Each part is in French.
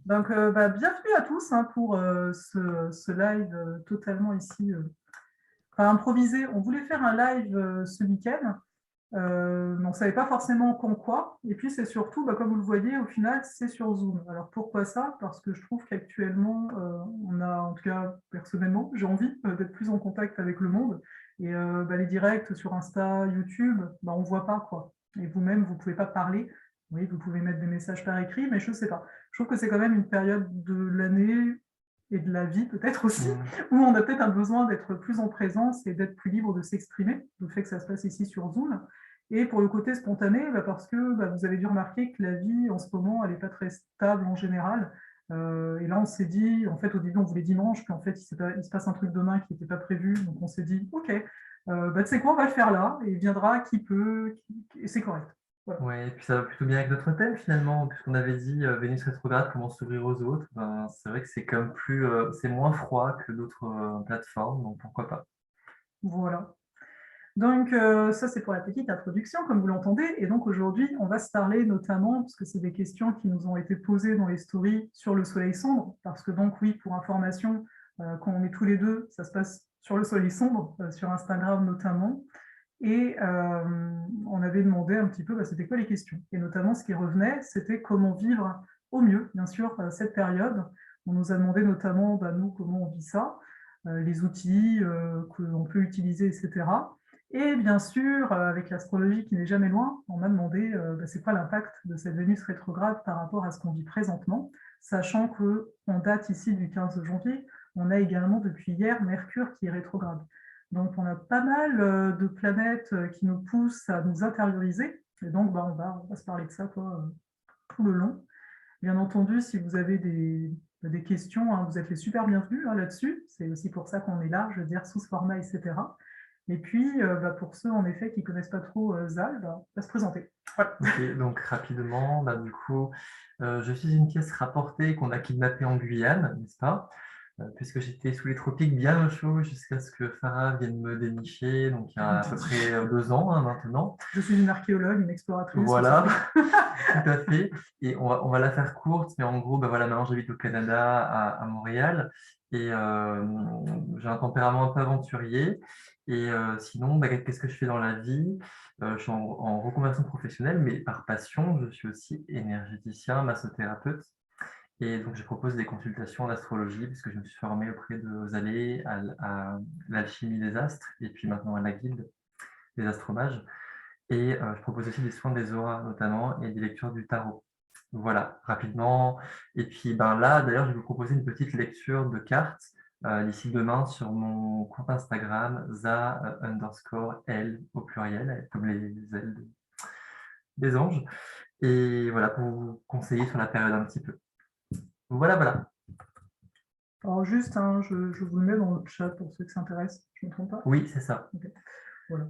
Bienvenue à tous hein, pour ce live totalement ici, pas improvisé. On voulait faire un live ce week-end, mais on ne savait pas forcément quand quoi. Et puis c'est surtout, comme vous le voyez, au final, c'est sur Zoom. Alors pourquoi ça? Parce que je trouve qu'actuellement, on a, en tout cas personnellement, j'ai envie d'être plus en contact avec le monde. Et les directs sur Insta, YouTube, on ne voit pas quoi. Et vous-même, vous ne pouvez pas parler. Oui, vous pouvez mettre des messages par écrit, mais je ne sais pas. Je trouve que c'est quand même une période de l'année et de la vie peut-être aussi, où on a peut-être un besoin d'être plus en présence et d'être plus libre de s'exprimer, le fait que ça se passe ici sur Zoom. Et pour le côté spontané, parce que vous avez dû remarquer que la vie en ce moment, elle n'est pas très stable en général. Et là, on s'est dit, en fait, au début, on voulait dimanche, puis en fait, il se passe un truc demain qui n'était pas prévu. Donc, on s'est dit, OK, tu sais quoi, on va le faire là, et il viendra qui peut, et c'est correct. Voilà. Ouais, et puis ça va plutôt bien avec notre thème finalement, puisqu'on avait dit Vénus rétrograde, comment s'ouvrir aux autres. Ben, c'est vrai que c'est comme plus, c'est moins froid que d'autres plateformes, donc pourquoi pas. Voilà. Donc, ça, c'est pour la petite introduction, comme vous l'entendez. Et donc, aujourd'hui, on va se parler notamment, parce que c'est des questions qui nous ont été posées dans les stories sur le soleil sombre, parce que donc, oui, pour information, quand on est tous les deux, ça se passe sur le soleil sombre, sur Instagram notamment. Et on avait demandé un petit peu, c'était quoi les questions? Et notamment, ce qui revenait, c'était comment vivre au mieux, bien sûr, cette période. On nous a demandé notamment, nous, comment on vit ça, les outils qu'on peut utiliser, etc. Et bien sûr, avec l'astrologie qui n'est jamais loin, on m'a demandé c'est quoi l'impact de cette Vénus rétrograde par rapport à ce qu'on vit présentement, sachant qu'on date ici du 15 janvier, on a également depuis hier Mercure qui est rétrograde. Donc, on a pas mal de planètes qui nous poussent à nous intérioriser. Et donc, on va se parler de ça tout le long. Bien entendu, si vous avez des questions, hein, vous êtes les super bienvenus là-dessus. C'est aussi pour ça qu'on est là, je veux dire, sous ce format, etc. Et puis, pour ceux, en effet, qui ne connaissent pas trop Zal, on va se présenter. Voilà. Ok, donc rapidement, du coup, je suis une pièce rapportée qu'on a kidnappée en Guyane, n'est-ce pas? Puisque j'étais sous les tropiques bien au chaud jusqu'à ce que Farah vienne me dénicher, donc il y a à peu près 2 ans maintenant. Je suis une archéologue, une exploratrice. Voilà, tout à fait. Et on va la faire courte, mais en gros, voilà, maintenant j'habite au Canada, à Montréal, et j'ai un tempérament un peu aventurier. Et sinon, qu'est-ce que je fais dans la vie? Je suis en reconversion professionnelle, mais par passion, je suis aussi énergéticien, massothérapeute. Et donc, je propose des consultations en astrologie, puisque je me suis formé auprès de Zalé, à l'alchimie des astres, et puis maintenant à la guilde des astromages. Et je propose aussi des soins des auras notamment et des lectures du tarot. Voilà, rapidement. Et puis là, d'ailleurs, je vais vous proposer une petite lecture de cartes d'ici demain sur mon compte Instagram, za_l au pluriel, comme les ailes des anges. Et voilà, pour vous conseiller sur la période un petit peu. Voilà, voilà. Alors juste, je vous le mets dans le chat pour ceux qui s'intéressent, je ne me trompe pas? Oui, c'est ça. Okay. Voilà.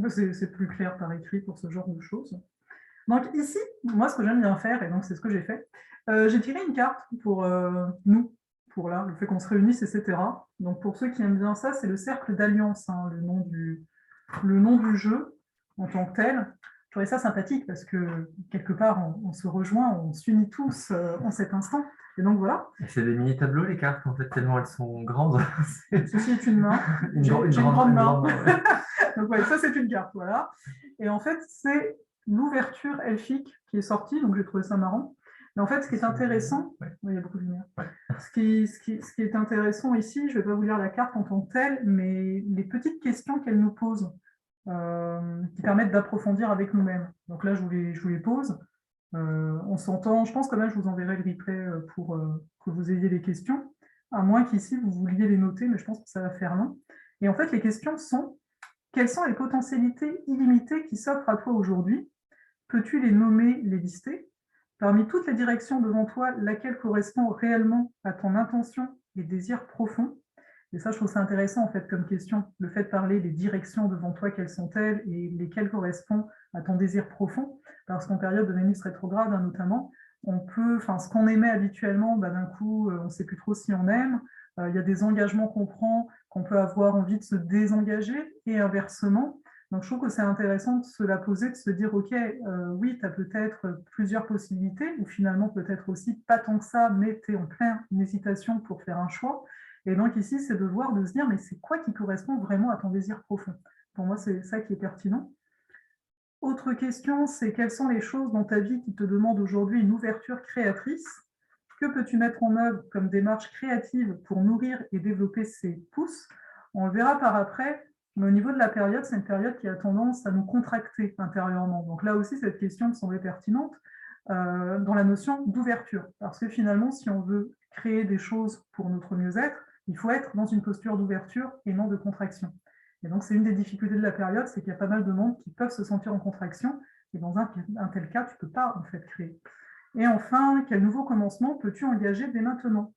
C'est plus clair par écrit pour ce genre de choses. Donc ici, moi, ce que j'aime bien faire, et donc c'est ce que j'ai fait, j'ai tiré une carte pour nous, pour là, le fait qu'on se réunisse, etc. Donc pour ceux qui aiment bien ça, c'est le cercle d'alliance, hein, le nom du jeu en tant que tel. Je trouvais ça sympathique parce que quelque part, on se rejoint, on s'unit tous en cet instant. Et donc voilà. Et c'est des mini tableaux, les cartes, en fait, tellement elles sont grandes. Ceci est une main. J'ai une grande main. Donc ouais, ça c'est une carte, voilà. Et en fait, c'est l'ouverture elfique qui est sortie, donc j'ai trouvé ça marrant. Mais en fait, ce qui est intéressant, il y a beaucoup de lumière. Ce qui est intéressant ici, je ne vais pas vous lire la carte en tant que telle, mais les petites questions qu'elle nous pose, qui permettent d'approfondir avec nous-mêmes. Donc là, je vous les pose. On s'entend, je pense quand même, je vous enverrai le replay pour que vous ayez les questions, à moins qu'ici, vous vouliez les noter, mais je pense que ça va faire long. Et en fait, les questions sont: quelles sont les potentialités illimitées qui s'offrent à toi aujourd'hui? Peux-tu les nommer, les lister? Parmi toutes les directions devant toi, laquelle correspond réellement à ton intention et désir profond? Et ça, je trouve ça intéressant en fait comme question, le fait de parler des directions devant toi, quelles sont-elles et lesquelles correspondent à ton désir profond, parce qu'en période de Vénus rétrograde notamment, ce qu'on aimait habituellement, d'un coup, on ne sait plus trop si on aime. Il y a des engagements qu'on prend, qu'on peut avoir envie de se désengager, et inversement, Donc, je trouve que c'est intéressant de se la poser, de se dire, OK, oui, tu as peut-être plusieurs possibilités, ou finalement peut-être aussi pas tant que ça, mais tu es en pleine hésitation pour faire un choix. Et donc ici, c'est de voir, de se dire, mais c'est quoi qui correspond vraiment à ton désir profond? Pour moi, c'est ça qui est pertinent. Autre question, c'est quelles sont les choses dans ta vie qui te demandent aujourd'hui une ouverture créatrice? Que peux-tu mettre en œuvre comme démarche créative pour nourrir et développer ces pousses? On le verra par après, mais au niveau de la période, c'est une période qui a tendance à nous contracter intérieurement. Donc là aussi, cette question me semblait pertinente dans la notion d'ouverture. Parce que finalement, si on veut créer des choses pour notre mieux-être, il faut être dans une posture d'ouverture et non de contraction. Et donc, c'est une des difficultés de la période, c'est qu'il y a pas mal de monde qui peuvent se sentir en contraction, et dans un tel cas, tu ne peux pas en fait créer. Et enfin, quel nouveau commencement peux-tu engager dès maintenant?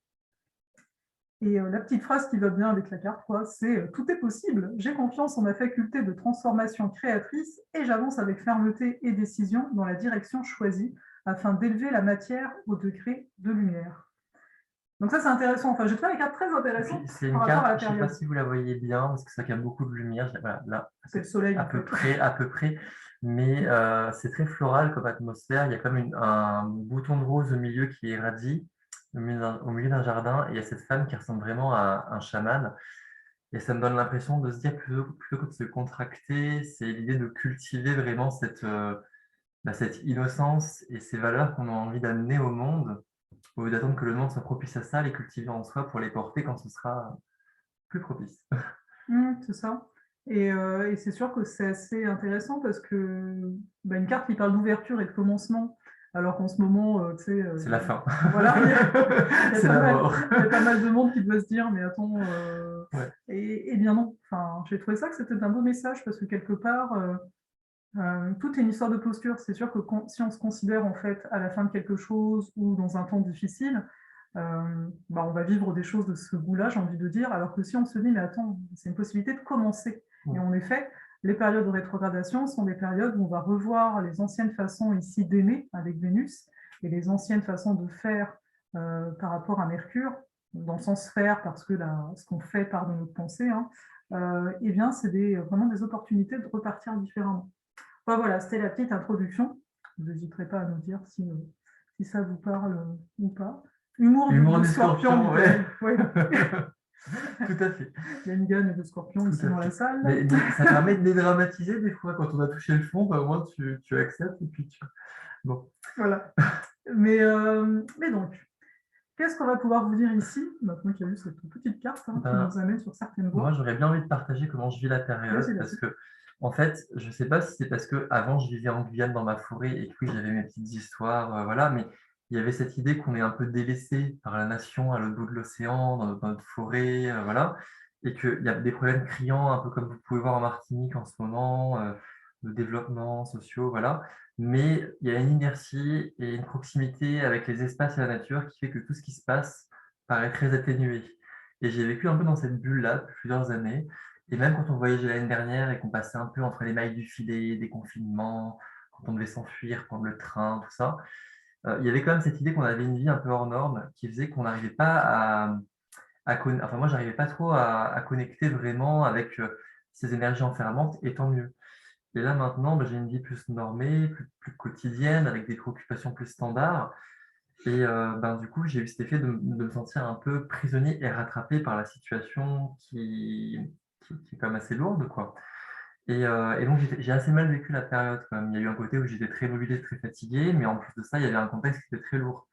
Et la petite phrase qui va bien avec la carte, c'est tout est possible. J'ai confiance en ma faculté de transformation créatrice et j'avance avec fermeté et décision dans la direction choisie afin d'élever la matière au degré de lumière. Donc ça, c'est intéressant. Enfin, j'ai trouvé la carte très intéressante C'est par une rapport à la carte, je ne sais pas période. si vous la voyez bien, parce que c'est vrai qu'il y a beaucoup de lumière. Voilà, là, C'est le soleil, à en peu fait. près, à peu près. Mais c'est très floral comme atmosphère. Il y a comme un bouton de rose au milieu qui irradie, au milieu d'un jardin. Et il y a cette femme qui ressemble vraiment à un chaman. Et ça me donne l'impression de se dire, plutôt que de se contracter, c'est l'idée de cultiver vraiment cette innocence et ces valeurs qu'on a envie d'amener au monde, au lieu d'attendre que le monde soit propice à ça, les cultiver en soi pour les porter quand ce sera plus propice. C'est ça. Et c'est sûr que c'est assez intéressant parce que une carte qui parle d'ouverture et de commencement, alors qu'en ce moment, tu sais, C'est la fin. voilà, C'est la mort. il y a pas mal de monde qui doit se dire, mais attends, Ouais. et bien non. Enfin, j'ai trouvé ça que c'était un beau message parce que quelque part, tout est une histoire de posture. C'est sûr que si on se considère en fait à la fin de quelque chose ou dans un temps difficile, on va vivre des choses de ce goût-là, j'ai envie de dire, alors que si on se dit, mais attends, c'est une possibilité de commencer. Et en effet, les périodes de rétrogradation sont des périodes où on va revoir les anciennes façons ici d'aimer avec Vénus et les anciennes façons de faire par rapport à Mercure, dans le sens faire, parce que ce qu'on fait part de notre pensée, hein, eh bien, c'est vraiment des opportunités de repartir différemment. Enfin, voilà, c'était la petite introduction. Vous n'hésiterez pas à nous dire si ça vous parle ou pas. Humour Humour de du scorpion, scorpion, ouais. ouais. Tout à fait. Il y a une gamme de scorpions Tout ici à dans la fait. salle. Mais ça permet de dédramatiser des fois. Quand on a touché le fond, au moins tu acceptes et puis tu... Bon. Voilà. Mais donc, qu'est-ce qu'on va pouvoir vous dire ici, maintenant qu'il y a eu cette petite carte qui nous amène sur certaines Moi, voies? j'aurais bien envie de partager comment je vis la période Vas-y, parce vas-y. que, en fait, je ne sais pas si c'est parce que avant je vivais en Guyane dans ma forêt et que oui, j'avais mes petites histoires, voilà, mais il y avait cette idée qu'on est un peu délaissé par la nation à l'autre bout de l'océan, dans notre forêt, voilà, et qu'il y a des problèmes criants, un peu comme vous pouvez voir en Martinique en ce moment, de développement sociaux, voilà. Mais il y a une inertie et une proximité avec les espaces et la nature qui fait que tout ce qui se passe paraît très atténué. Et j'ai vécu un peu dans cette bulle-là depuis plusieurs années. Et même quand on voyageait l'année dernière et qu'on passait un peu entre les mailles du filet, des confinements, quand on devait s'enfuir, prendre le train, tout ça, il y avait quand même cette idée qu'on avait une vie un peu hors norme qui faisait qu'on n'arrivait pas enfin moi, j'arrivais pas trop à connecter vraiment avec ces énergies enfermantes, et tant mieux. Et là maintenant, j'ai une vie plus normée, plus quotidienne, avec des préoccupations plus standards. Et du coup, j'ai eu cet effet de me sentir un peu prisonnier et rattrapé par la situation qui est quand même assez lourde, quoi. Et donc, j'ai assez mal vécu la période, quand même. Il y a eu un côté où j'étais très mobilisé, très fatigué, mais en plus de ça, il y avait un contexte qui était très lourd.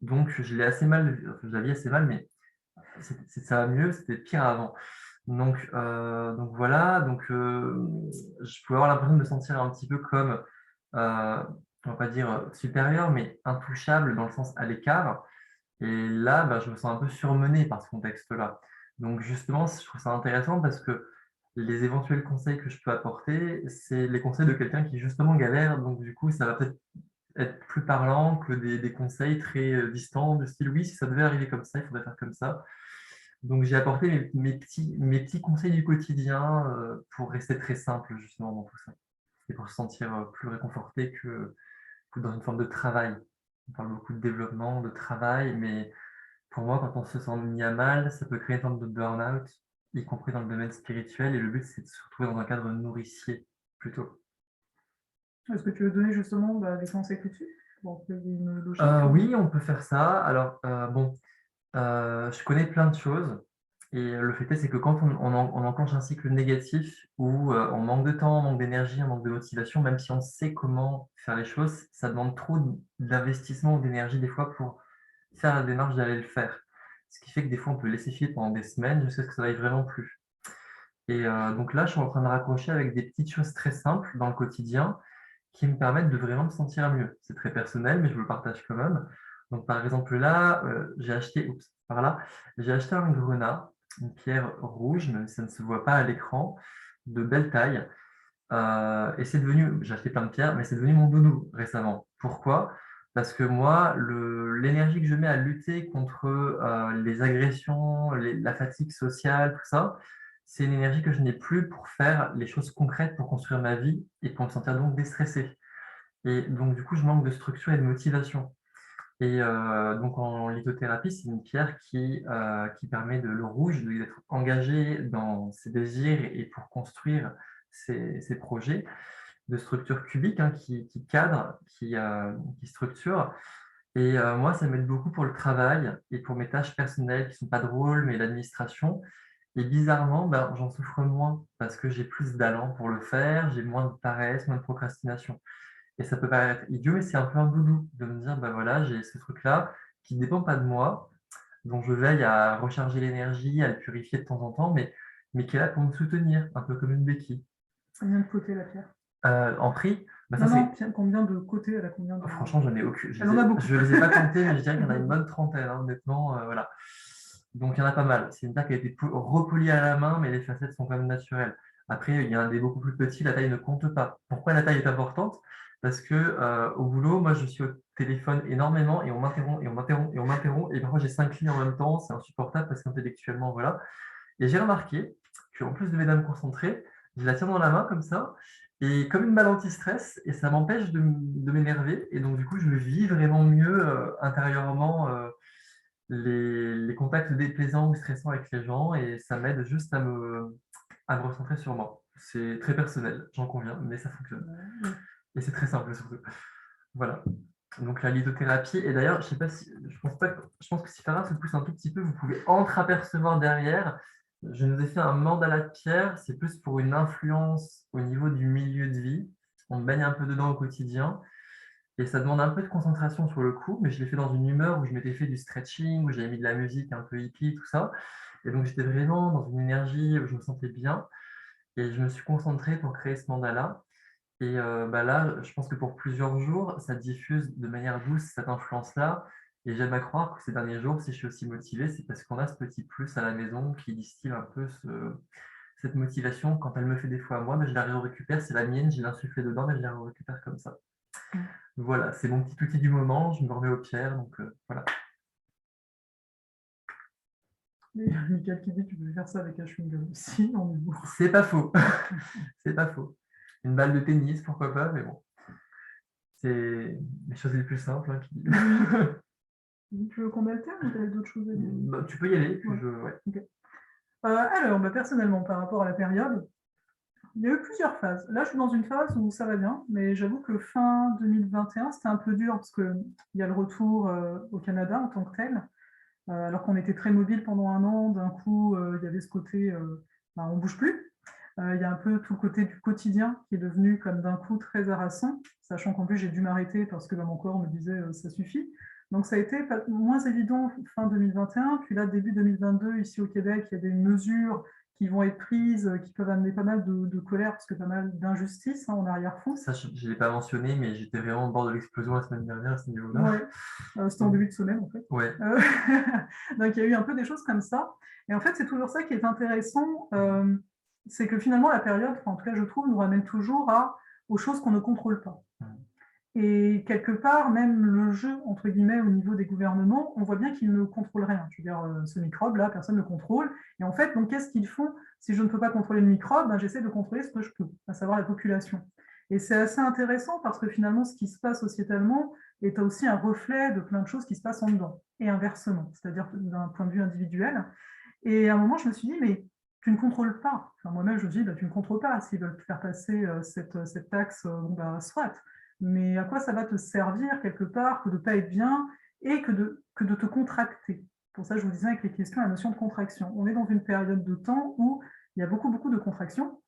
Donc, je l'ai assez mal, enfin, je la vis assez mal, mais ça va mieux, c'était pire avant. Donc voilà, je pouvais avoir l'impression de me sentir un petit peu comme, on va pas dire supérieur, mais intouchable dans le sens à l'écart. Et là, je me sens un peu surmené par ce contexte-là. Donc justement, je trouve ça intéressant parce que les éventuels conseils que je peux apporter, c'est les conseils de quelqu'un qui justement galère. Donc du coup, ça va peut-être être plus parlant que des conseils très distants, de style oui, si ça devait arriver comme ça, il faudrait faire comme ça. Donc j'ai apporté mes petits conseils du quotidien pour rester très simple justement dans tout ça. Et pour se sentir plus réconforté que dans une forme de travail. On parle beaucoup de développement, de travail, mais pour moi, quand on se sent mis à mal, ça peut créer une forme de burn-out, y compris dans le domaine spirituel. Et le but, c'est de se retrouver dans un cadre nourricier plutôt. Est-ce que tu veux donner justement des conseils tout de suite pour qu'il y ait une logique? Oui, on peut faire ça. Alors, bon, je connais plein de choses et le fait est, c'est que quand on enclenche un cycle négatif où on manque de temps, on manque d'énergie, on manque de motivation, même si on sait comment faire les choses, ça demande trop d'investissement ou d'énergie des fois pour faire la démarche d'aller le faire. Ce qui fait que des fois, on peut laisser filer pendant des semaines jusqu'à ce que ça n'aille vraiment plus. Et donc là, je suis en train de raccrocher avec des petites choses très simples dans le quotidien qui me permettent de vraiment me sentir mieux. C'est très personnel, mais je vous le partage quand même. Donc, par exemple, là, j'ai acheté, par là, j'ai acheté un grenat, une pierre rouge, même si ça ne se voit pas à l'écran, de belle taille. Et c'est devenu, j'ai acheté plein de pierres, mais c'est devenu mon doudou récemment. Pourquoi? Parce que moi, l'énergie que je mets à lutter contre les agressions, la fatigue sociale, tout ça, c'est une énergie que je n'ai plus pour faire les choses concrètes pour construire ma vie et pour me sentir donc déstressé. Et donc, du coup, je manque de structure et de motivation. Et donc, en lithothérapie, c'est une pierre qui permet le rouge d'être engagé dans ses désirs et pour construire ses projets de structure cubique hein, qui cadre, qui structure. Et moi, ça m'aide beaucoup pour le travail et pour mes tâches personnelles qui ne sont pas drôles, mais l'administration. Et bizarrement, ben, j'en souffre moins parce que j'ai plus d'allant pour le faire, j'ai moins de paresse, moins de procrastination. Et ça peut paraître idiot, mais c'est un peu un doudou de me dire, ben voilà, j'ai ce truc-là qui ne dépend pas de moi, dont je veille à recharger l'énergie, à le purifier de temps en temps, mais qui est là pour me soutenir, un peu comme une béquille. Combien de côtés la pierre? En prix, ben ça, non, combien de côtés elle a combien de... Franchement, j'en ai aucune. Elle en a beaucoup. Je ne les ai pas comptés, mais je dirais qu'il y en a une bonne trentaine, hein, honnêtement. Voilà. Donc, il y en a pas mal. C'est une pierre qui a été repolie à la main, mais les facettes sont quand même naturelles. Après, il y en a des beaucoup plus petits, la taille ne compte pas. Pourquoi la taille est importante? Parce que au boulot, moi, je suis au téléphone énormément et on m'interrompt et on m'interrompt et on m'interrompt. Et parfois, j'ai 5 clients en même temps. C'est insupportable parce qu'intellectuellement, voilà. Et j'ai remarqué qu'en plus de m'aider à me concentrer, je la tiens dans la main comme ça, et comme une balle anti-stress, et ça m'empêche de m'énerver. Et donc, du coup, je vis vraiment mieux intérieurement les contacts déplaisants ou stressants avec les gens, et ça m'aide juste à me recentrer sur moi. C'est très personnel, j'en conviens, mais ça fonctionne. Et c'est très simple surtout. Voilà. Donc la lithothérapie, et d'ailleurs, je sais pas si, je pense que si Farah se pousse un tout petit peu, vous pouvez entreapercevoir derrière. Je nous ai fait un mandala de pierre, c'est plus pour une influence au niveau du milieu de vie. On baigne un peu dedans au quotidien, et ça demande un peu de concentration sur le coup, mais je l'ai fait dans une humeur où je m'étais fait du stretching, où j'avais mis de la musique un peu hippie, tout ça. Et donc j'étais vraiment dans une énergie où je me sentais bien, et je me suis concentré pour créer ce mandala. Et bah là, je pense que pour plusieurs jours, ça diffuse de manière douce cette influence-là. Et j'aime à croire que ces derniers jours, si je suis aussi motivé, c'est parce qu'on a ce petit plus à la maison qui distille un peu cette motivation. Quand elle me fait des fois à moi, mais je la récupère, c'est la mienne, j'ai l'insufflé dedans, mais je la récupère comme ça. Voilà, c'est mon petit outil du moment, je me remets aux pierres, donc voilà. Il y a Michael qui dit que tu peux faire ça avec un chewing-gum aussi, en humour. C'est pas faux. C'est pas faux. Une balle de tennis, pourquoi pas, mais bon. C'est les choses les plus simples hein, qui... Tu veux qu'on alterne ou tu as d'autres choses à dire? Bah, tu peux y aller, puis ouais. ouais. Okay. Alors, personnellement, par rapport à la période, il y a eu plusieurs phases. Là, je suis dans une phase où ça va bien, mais j'avoue que fin 2021, c'était un peu dur parce qu'il y a le retour au Canada en tant que tel. Alors qu'on était très mobile pendant un an, d'un coup, il y avait ce côté, on ne bouge plus. Il y a un peu tout le côté du quotidien qui est devenu comme d'un coup très harassant, sachant qu'en plus j'ai dû m'arrêter parce que mon corps me disait ça suffit. Donc ça a été moins évident fin 2021, puis là début 2022 ici au Québec, il y a des mesures qui vont être prises, qui peuvent amener pas mal de colère, parce que pas mal d'injustice en arrière-fond. Ça, je ne l'ai pas mentionné, mais j'étais vraiment au bord de l'explosion la semaine dernière à ce niveau-là. Ouais, c'était en début de semaine en fait. Ouais. Donc il y a eu un peu des choses comme ça. Et en fait, c'est toujours ça qui est intéressant, c'est que finalement la période, en tout cas je trouve, nous ramène toujours aux choses qu'on ne contrôle pas. Et quelque part, même le jeu, entre guillemets, au niveau des gouvernements, on voit bien qu'ils ne contrôlent rien. Je veux dire, ce microbe-là, personne ne le contrôle. Et en fait, donc, qu'est-ce qu'ils font? Si je ne peux pas contrôler le microbe, j'essaie de contrôler ce que je peux, à savoir la population. Et c'est assez intéressant parce que finalement, ce qui se passe sociétalement est aussi un reflet de plein de choses qui se passent en dedans, et inversement, c'est-à-dire d'un point de vue individuel. Et à un moment, je me suis dit, mais tu ne contrôles pas. Enfin, moi-même, je me dis, bah, tu ne contrôles pas. S'ils veulent faire passer cette taxe, bon, bah, soit. Mais à quoi ça va te servir quelque part que de ne pas être bien et que de te contracter? Pour ça, je vous disais avec les questions, la notion de contraction. On est dans une période de temps où il y a beaucoup, beaucoup de contractions.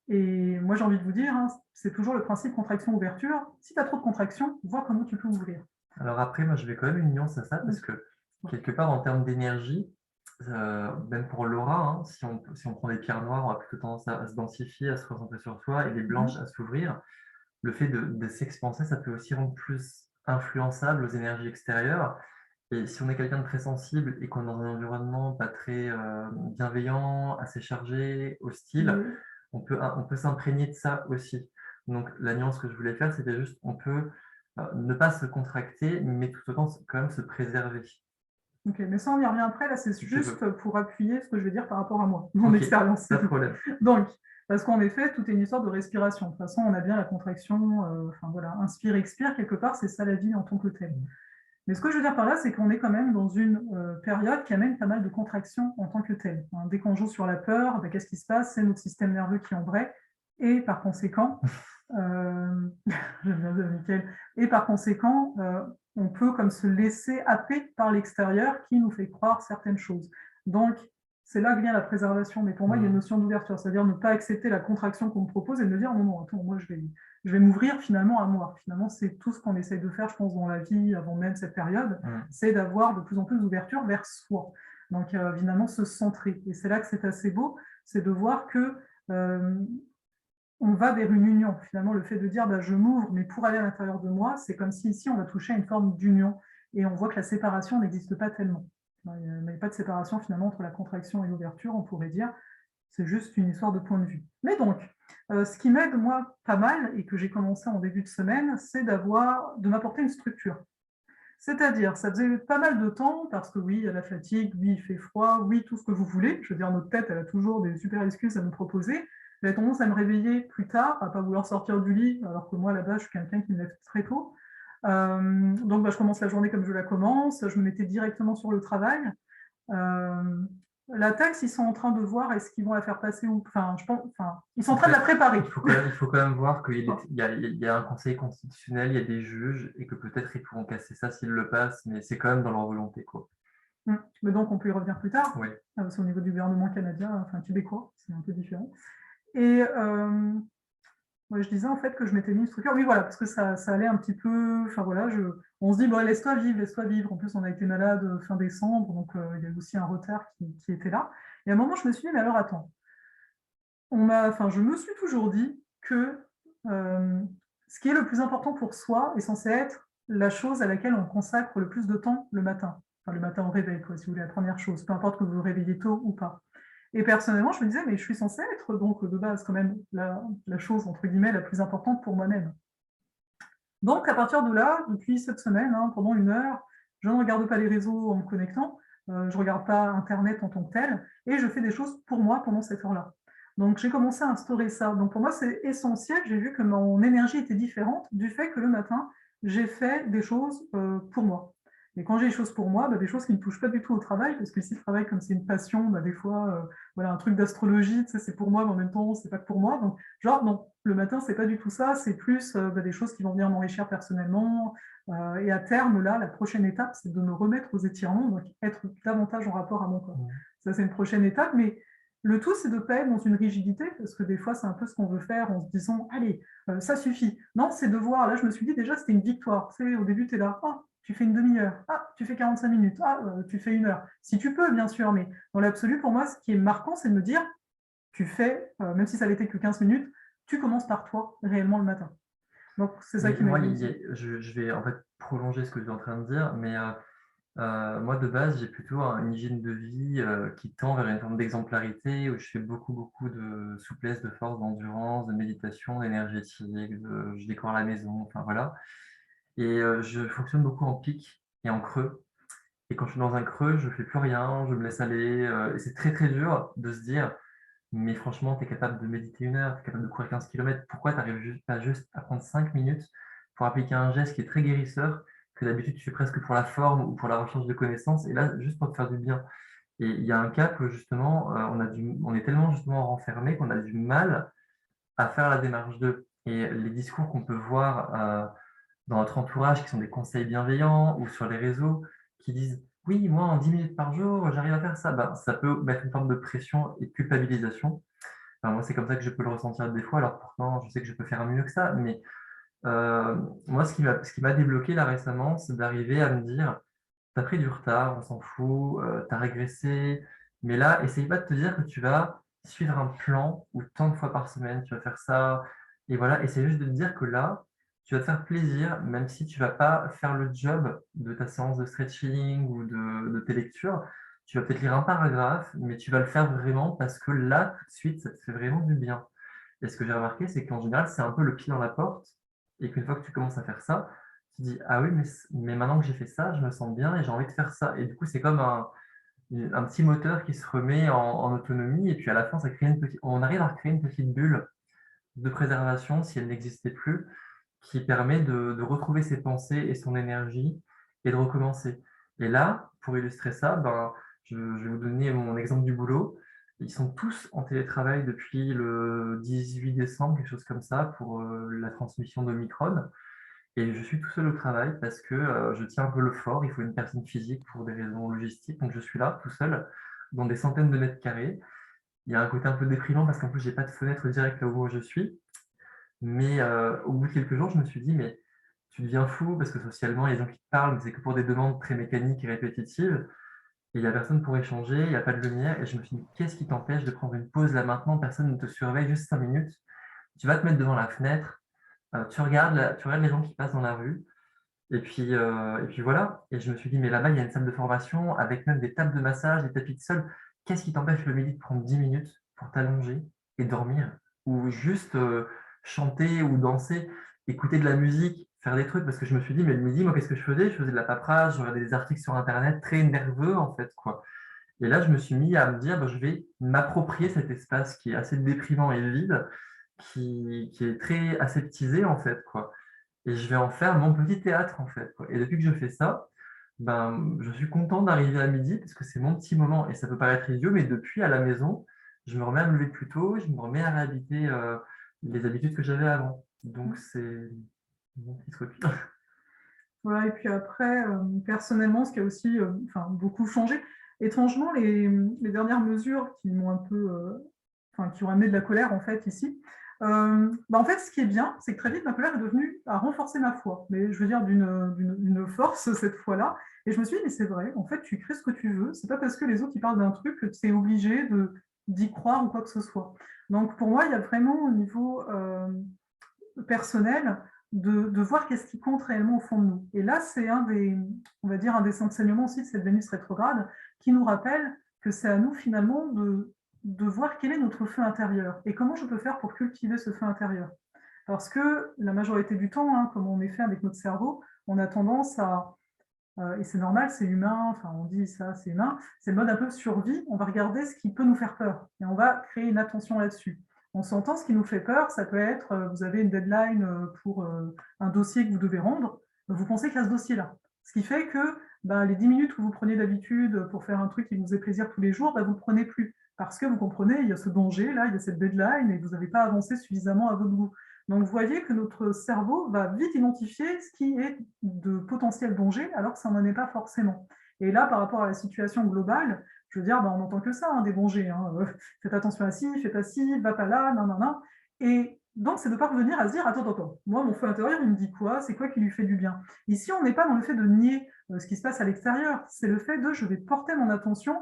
Et moi, j'ai envie de vous dire, hein, c'est toujours le principe contraction-ouverture. Si tu as trop de contraction, vois comment tu peux ouvrir. Alors après, moi, je vais quand même une nuance à ça parce que quelque part, en termes d'énergie, même pour l'aura, hein, si on prend des pierres noires, on a plutôt tendance à se densifier, à se concentrer sur soi, et les blanches à s'ouvrir. Le fait de s'expanser, ça peut aussi rendre plus influençable aux énergies extérieures. Et si on est quelqu'un de très sensible et qu'on est dans un environnement pas très bienveillant, assez chargé, hostile, on peut s'imprégner de ça aussi. Donc la nuance que je voulais faire, c'était juste, on peut ne pas se contracter, mais tout autant quand même se préserver. Ok, mais ça, on y revient après. Là, c'est Si tu juste veux. pour appuyer ce que je veux dire par rapport à moi, mon Ok, expérience. pas de problème. Donc, parce qu'en effet, tout est une histoire de respiration. De toute façon, on a bien la contraction, enfin voilà, inspire, expire, quelque part, c'est ça la vie en tant que telle. Mais ce que je veux dire par là, c'est qu'on est quand même dans une période qui amène pas mal de contractions en tant que telle. Hein, dès qu'on joue sur la peur, ben, qu'est-ce qui se passe? C'est notre système nerveux qui embraye, et par conséquent, j'aime bien dire Mickaël, et par conséquent, on peut comme se laisser happer par l'extérieur qui nous fait croire certaines choses. Donc, c'est là que vient la préservation. Mais pour moi, il y a une notion d'ouverture, c'est-à-dire ne pas accepter la contraction qu'on me propose et me dire non, non, attends, moi je vais m'ouvrir finalement à moi. Finalement, c'est tout ce qu'on essaye de faire, je pense, dans la vie, avant même cette période, c'est d'avoir de plus en plus d'ouverture vers soi. Donc, finalement, se centrer. Et c'est là que c'est assez beau, c'est de voir que on va vers une union. Finalement, le fait de dire bah, je m'ouvre, mais pour aller à l'intérieur de moi, c'est comme si ici on va toucher à une forme d'union. Et on voit que la séparation n'existe pas tellement. Il n'y a pas de séparation finalement entre la contraction et l'ouverture, on pourrait dire. C'est juste une histoire de point de vue. Mais donc, ce qui m'aide, moi, pas mal, et que j'ai commencé en début de semaine, c'est de m'apporter une structure. C'est-à-dire, ça faisait pas mal de temps, parce que oui, il y a la fatigue, oui, il fait froid, oui, tout ce que vous voulez. Je veux dire, notre tête, elle a toujours des super excuses à nous proposer. J'avais tendance à me réveiller plus tard, à ne pas vouloir sortir du lit, alors que moi, là-bas, je suis quelqu'un qui me lève très tôt. Donc, bah, je commence la journée comme je la commence, je me mettais directement sur le travail. La taxe, ils sont en train de voir est-ce qu'ils vont la faire passer ou enfin, je pense, enfin, ils sont en train de la préparer. Il faut quand même voir qu'il y a un conseil constitutionnel, il y a des juges et que peut-être ils pourront casser ça s'ils le passent, mais c'est quand même dans leur volonté, quoi. Mais donc, on peut y revenir plus tard. Oui. C'est au niveau du gouvernement canadien, enfin québécois, c'est un peu différent. Et ouais, je disais en fait que je m'étais mis une structure. Oui, voilà, parce que ça allait un petit peu. Enfin voilà, on se dit, bon, laisse-toi vivre, laisse-toi vivre. En plus, on a été malade fin décembre, donc il y a eu aussi un retard qui était là. Et à un moment, je me suis dit, mais alors attends, je me suis toujours dit que ce qui est le plus important pour soi est censé être la chose à laquelle on consacre le plus de temps le matin. Enfin, le matin au réveil, quoi, si vous voulez, la première chose, peu importe que vous vous réveillez tôt ou pas. Et personnellement, je me disais, mais je suis censée être donc de base quand même la chose, entre guillemets, la plus importante pour moi-même. Donc, à partir de là, depuis cette semaine, hein, pendant 1 heure, je ne regarde pas les réseaux en me connectant, je ne regarde pas Internet en tant que tel, et je fais des choses pour moi pendant cette heure-là. Donc, j'ai commencé à instaurer ça. Donc, pour moi, c'est essentiel. J'ai vu que mon énergie était différente du fait que le matin, j'ai fait des choses pour moi. Et quand j'ai des choses pour moi, bah, des choses qui ne touchent pas du tout au travail, parce que si le travail, comme c'est une passion, bah, des fois, voilà, un truc d'astrologie, tu sais, c'est pour moi, mais en même temps, c'est pas que pour moi. Donc, genre, non, le matin, c'est pas du tout ça, c'est plus bah, des choses qui vont venir m'enrichir personnellement. Et à terme, là, la prochaine étape, c'est de me remettre aux étirements, donc être davantage en rapport à mon corps. Ça, c'est une prochaine étape, mais le tout, c'est de ne pas être dans une rigidité, parce que des fois, c'est un peu ce qu'on veut faire en se disant, allez, ça suffit. Non, c'est de voir, là, je me suis dit déjà, c'était une victoire. Tu sais, au début, tu es là, ah, tu fais une demi-heure, ah, tu fais 45 minutes, ah, tu fais 1 heure. Si tu peux, bien sûr, mais dans l'absolu, pour moi, ce qui est marquant, c'est de me dire, tu fais, même si ça n'était que 15 minutes, tu commences par toi, réellement, le matin. Donc, c'est ça qui m'a dit. Je vais en fait prolonger ce que tu es en train de dire, mais moi, de base, j'ai plutôt une hygiène de vie qui tend vers une forme d'exemplarité où je fais beaucoup de souplesse, de force, d'endurance, de méditation, d'énergétique, je décore la maison, enfin voilà. Et je fonctionne beaucoup en pic et en creux. Et quand je suis dans un creux, je fais plus rien, je me laisse aller. Et c'est très dur de se dire, mais franchement, tu es capable de méditer 1 heure, tu es capable de courir 15 km. Pourquoi tu n'arrives pas juste à prendre 5 minutes pour appliquer un geste qui est très guérisseur, que d'habitude tu fais presque pour la forme ou pour la recherche de connaissances, et là, juste pour te faire du bien. Et il y a un cap où justement, on est tellement justement renfermé qu'on a du mal à faire la démarche d'eux. Et les discours qu'on peut voir dans notre entourage, qui sont des conseils bienveillants, ou sur les réseaux, qui disent oui, moi en 10 minutes par jour, j'arrive à faire ça, ben, ça peut mettre une forme de pression et de culpabilisation. Enfin, moi, c'est comme ça que je peux le ressentir des fois, alors pourtant, je sais que je peux faire mieux que ça, mais moi, ce qui m'a débloqué là récemment, c'est d'arriver à me dire, t'as pris du retard, on s'en fout, tu régressé, mais là, essaye pas de te dire que tu vas suivre un plan où tant de fois par semaine, tu vas faire ça, et voilà, essaye juste de te dire que là, tu vas te faire plaisir, même si tu vas pas faire le job de ta séance de stretching ou de tes lectures. Tu vas peut-être lire un paragraphe, mais tu vas le faire vraiment parce que là, tout de suite, ça te fait vraiment du bien. Et ce que j'ai remarqué, c'est qu'en général, c'est un peu le pied dans la porte, et qu'une fois que tu commences à faire ça, tu dis: «Ah oui, mais maintenant que j'ai fait ça, je me sens bien et j'ai envie de faire ça», et du coup, c'est comme un petit moteur qui se remet en autonomie, et puis à la fin, ça crée on arrive à recréer une petite bulle de préservation, si elle n'existait plus, qui permet de retrouver ses pensées et son énergie et de recommencer. Et là, pour illustrer ça, ben, je vais vous donner mon exemple du boulot. Ils sont tous en télétravail depuis le 18 décembre, quelque chose comme ça, pour la transmission d'Omicron. Et je suis tout seul au travail parce que je tiens un peu le fort. Il faut une personne physique pour des raisons logistiques. Donc je suis là, tout seul, dans des centaines de mètres carrés. Il y a un côté un peu déprimant parce qu'en plus, j'ai pas de fenêtre directe là où je suis. Mais au bout de quelques jours, je me suis dit: «Mais tu deviens fou parce que socialement, il y a des gens qui te parlent, mais c'est que pour des demandes très mécaniques et répétitives, et il y a personne pour échanger, il y a pas de lumière», et je me suis dit: «Qu'est-ce qui t'empêche de prendre une pause là maintenant? Personne ne te surveille, juste 5 minutes. Tu vas te mettre devant la fenêtre, tu regardes les gens qui passent dans la rue, et puis voilà». Et je me suis dit: «Mais là-bas, il y a une salle de formation avec même des tables de massage, des tapis de sol. Qu'est-ce qui t'empêche le midi de prendre 10 minutes pour t'allonger et dormir? Ou juste, chanter ou danser, écouter de la musique, faire des trucs», parce que je me suis dit: «Mais le midi, moi, qu'est-ce que je faisais? Je faisais de la paperasse, je regardais des articles sur internet, très nerveux, en fait, quoi». Et là, je me suis mis à me dire: «Bah, je vais m'approprier cet espace qui est assez déprimant et vide, qui est très aseptisé, en fait, quoi, et je vais en faire mon petit théâtre, en fait, quoi». Et depuis que je fais ça, ben, je suis content d'arriver à midi parce que c'est mon petit moment, et ça peut paraître idiot, mais depuis, à la maison, je me remets à me lever plus tôt, je me remets à réhabiter, les habitudes que j'avais avant. Donc c'est mon petit truc. Voilà, et puis après, personnellement, ce qui a aussi, enfin, beaucoup changé, étrangement, les dernières mesures qui m'ont un peu, enfin, qui ont amené de la colère, en fait, ici, bah, en fait, ce qui est bien, c'est que très vite, ma colère est devenue à renforcer ma foi, mais je veux dire d'une force cette fois-là, et je me suis dit: «Mais c'est vrai, en fait, tu crées ce que tu veux, c'est pas parce que les autres, ils parlent d'un truc que tu es obligé d'y croire ou quoi que ce soit». Donc pour moi, il y a vraiment au niveau, personnel, de voir qu'est-ce qui compte réellement au fond de nous. Et là, c'est on va dire, un des enseignements aussi de cette Vénus rétrograde qui nous rappelle que c'est à nous finalement de voir quel est notre feu intérieur et comment je peux faire pour cultiver ce feu intérieur. Parce que la majorité du temps, hein, comme on est fait avec notre cerveau, on a tendance à, et c'est normal, c'est humain, enfin on dit ça, c'est humain, c'est le mode un peu survie, on va regarder ce qui peut nous faire peur et on va créer une attention là-dessus. On s'entend, ce qui nous fait peur, ça peut être, vous avez une deadline pour un dossier que vous devez rendre, vous pensez qu'à ce dossier-là. Ce qui fait que ben, les 10 minutes que vous prenez d'habitude pour faire un truc qui vous faisait plaisir tous les jours, ben, vous ne le prenez plus. Parce que vous comprenez, il y a ce danger, là, il y a cette deadline et vous n'avez pas avancé suffisamment à votre goût. Donc vous voyez que notre cerveau va vite identifier ce qui est de potentiel danger alors que ça n'en est pas forcément. Et là, par rapport à la situation globale, je veux dire, ben, on n'entend que ça, hein, des dangers. Hein. Faites attention à ci, fais pas ci, va pas là, non, non, non. Et donc, c'est de ne pas revenir à se dire, attends, attends, attends, moi, mon feu intérieur, il me dit quoi? C'est quoi qui lui fait du bien? Ici, on n'est pas dans le fait de nier ce qui se passe à l'extérieur, c'est le fait de, je vais porter mon attention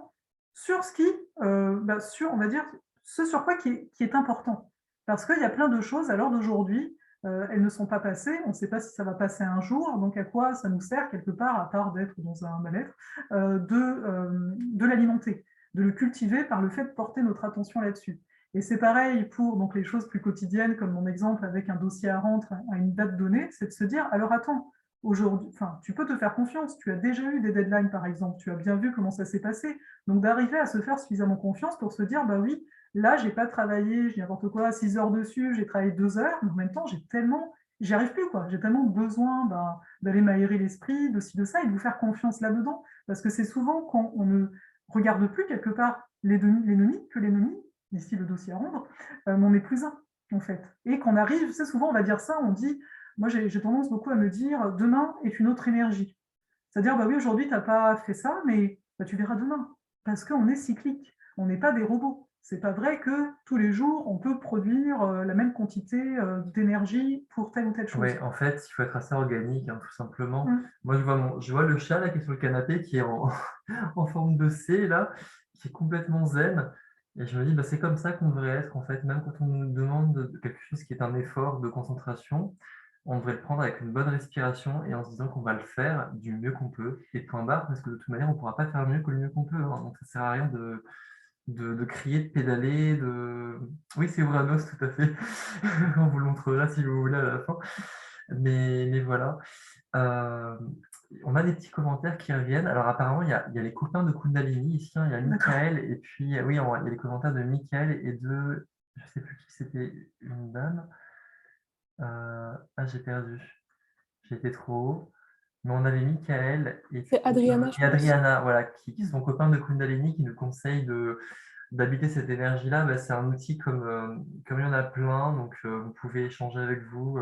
sur ce qui, sur, on va dire, ce sur quoi qui est important. Parce qu'il y a plein de choses à l'heure d'aujourd'hui, elles ne sont pas passées, on ne sait pas si ça va passer un jour, donc à quoi ça nous sert quelque part, à part d'être dans un mal-être, de l'alimenter, de le cultiver par le fait de porter notre attention là-dessus. Et c'est pareil pour donc, les choses plus quotidiennes, comme mon exemple avec un dossier à rendre à une date donnée, c'est de se dire, alors attends, aujourd'hui, enfin, tu peux te faire confiance, tu as déjà eu des deadlines par exemple, tu as bien vu comment ça s'est passé, donc d'arriver à se faire suffisamment confiance pour se dire, bah oui, là, j'ai pas travaillé, j'ai n'importe quoi, 6 heures dessus, j'ai travaillé 2 heures, mais en même temps, j'y arrive plus, quoi. J'ai tellement besoin d'aller m'aérer l'esprit, de ci, de ça, et de vous faire confiance là-dedans. Parce que c'est souvent quand regarde plus quelque part l'ennemi, que l'ennemi, ici le dossier à rendre, mon N +1, en fait. Et qu'on arrive, tu sais, souvent on va dire ça, on dit, moi j'ai tendance beaucoup à me dire, demain est une autre énergie. C'est-à-dire, bah oui, aujourd'hui, tu n'as pas fait ça, mais bah, tu verras demain. Parce qu'on est cyclique, on n'est pas des robots. C'est pas vrai que tous les jours, on peut produire la même quantité d'énergie pour telle ou telle chose. Ouais, en fait, il faut être assez organique, hein, tout simplement. Mm. Moi, je vois le chat là qui est sur le canapé, qui est en forme de C là, qui est complètement zen. Et je me dis, bah, c'est comme ça qu'on devrait être, en fait, même quand on nous demande quelque chose qui est un effort de concentration, on devrait le prendre avec une bonne respiration et en se disant qu'on va le faire du mieux qu'on peut. Et point barre, parce que de toute manière, on ne pourra pas faire mieux que le mieux qu'on peut, hein. Donc ça sert à rien de crier, de pédaler, de... Oui, c'est Uranus, tout à fait. On vous le montrera si vous voulez à la fin. Mais voilà. Euh, on a des petits commentaires qui reviennent. Alors apparemment, il y a les copains de Kundalini ici, hein. Il y a D'accord. Michael, et puis oui, il y a les commentaires de Michael et de... Je sais plus qui c'était, une dame. Ah, j'ai perdu. J'ai été trop haut. Mais on avait Michael C'est Adriana, je et pense. Adriana, voilà, qui sont copains de Kundalini, qui nous conseillent d'habiter cette énergie-là. Bah, c'est un outil comme il y en a plein, donc vous pouvez échanger avec vous,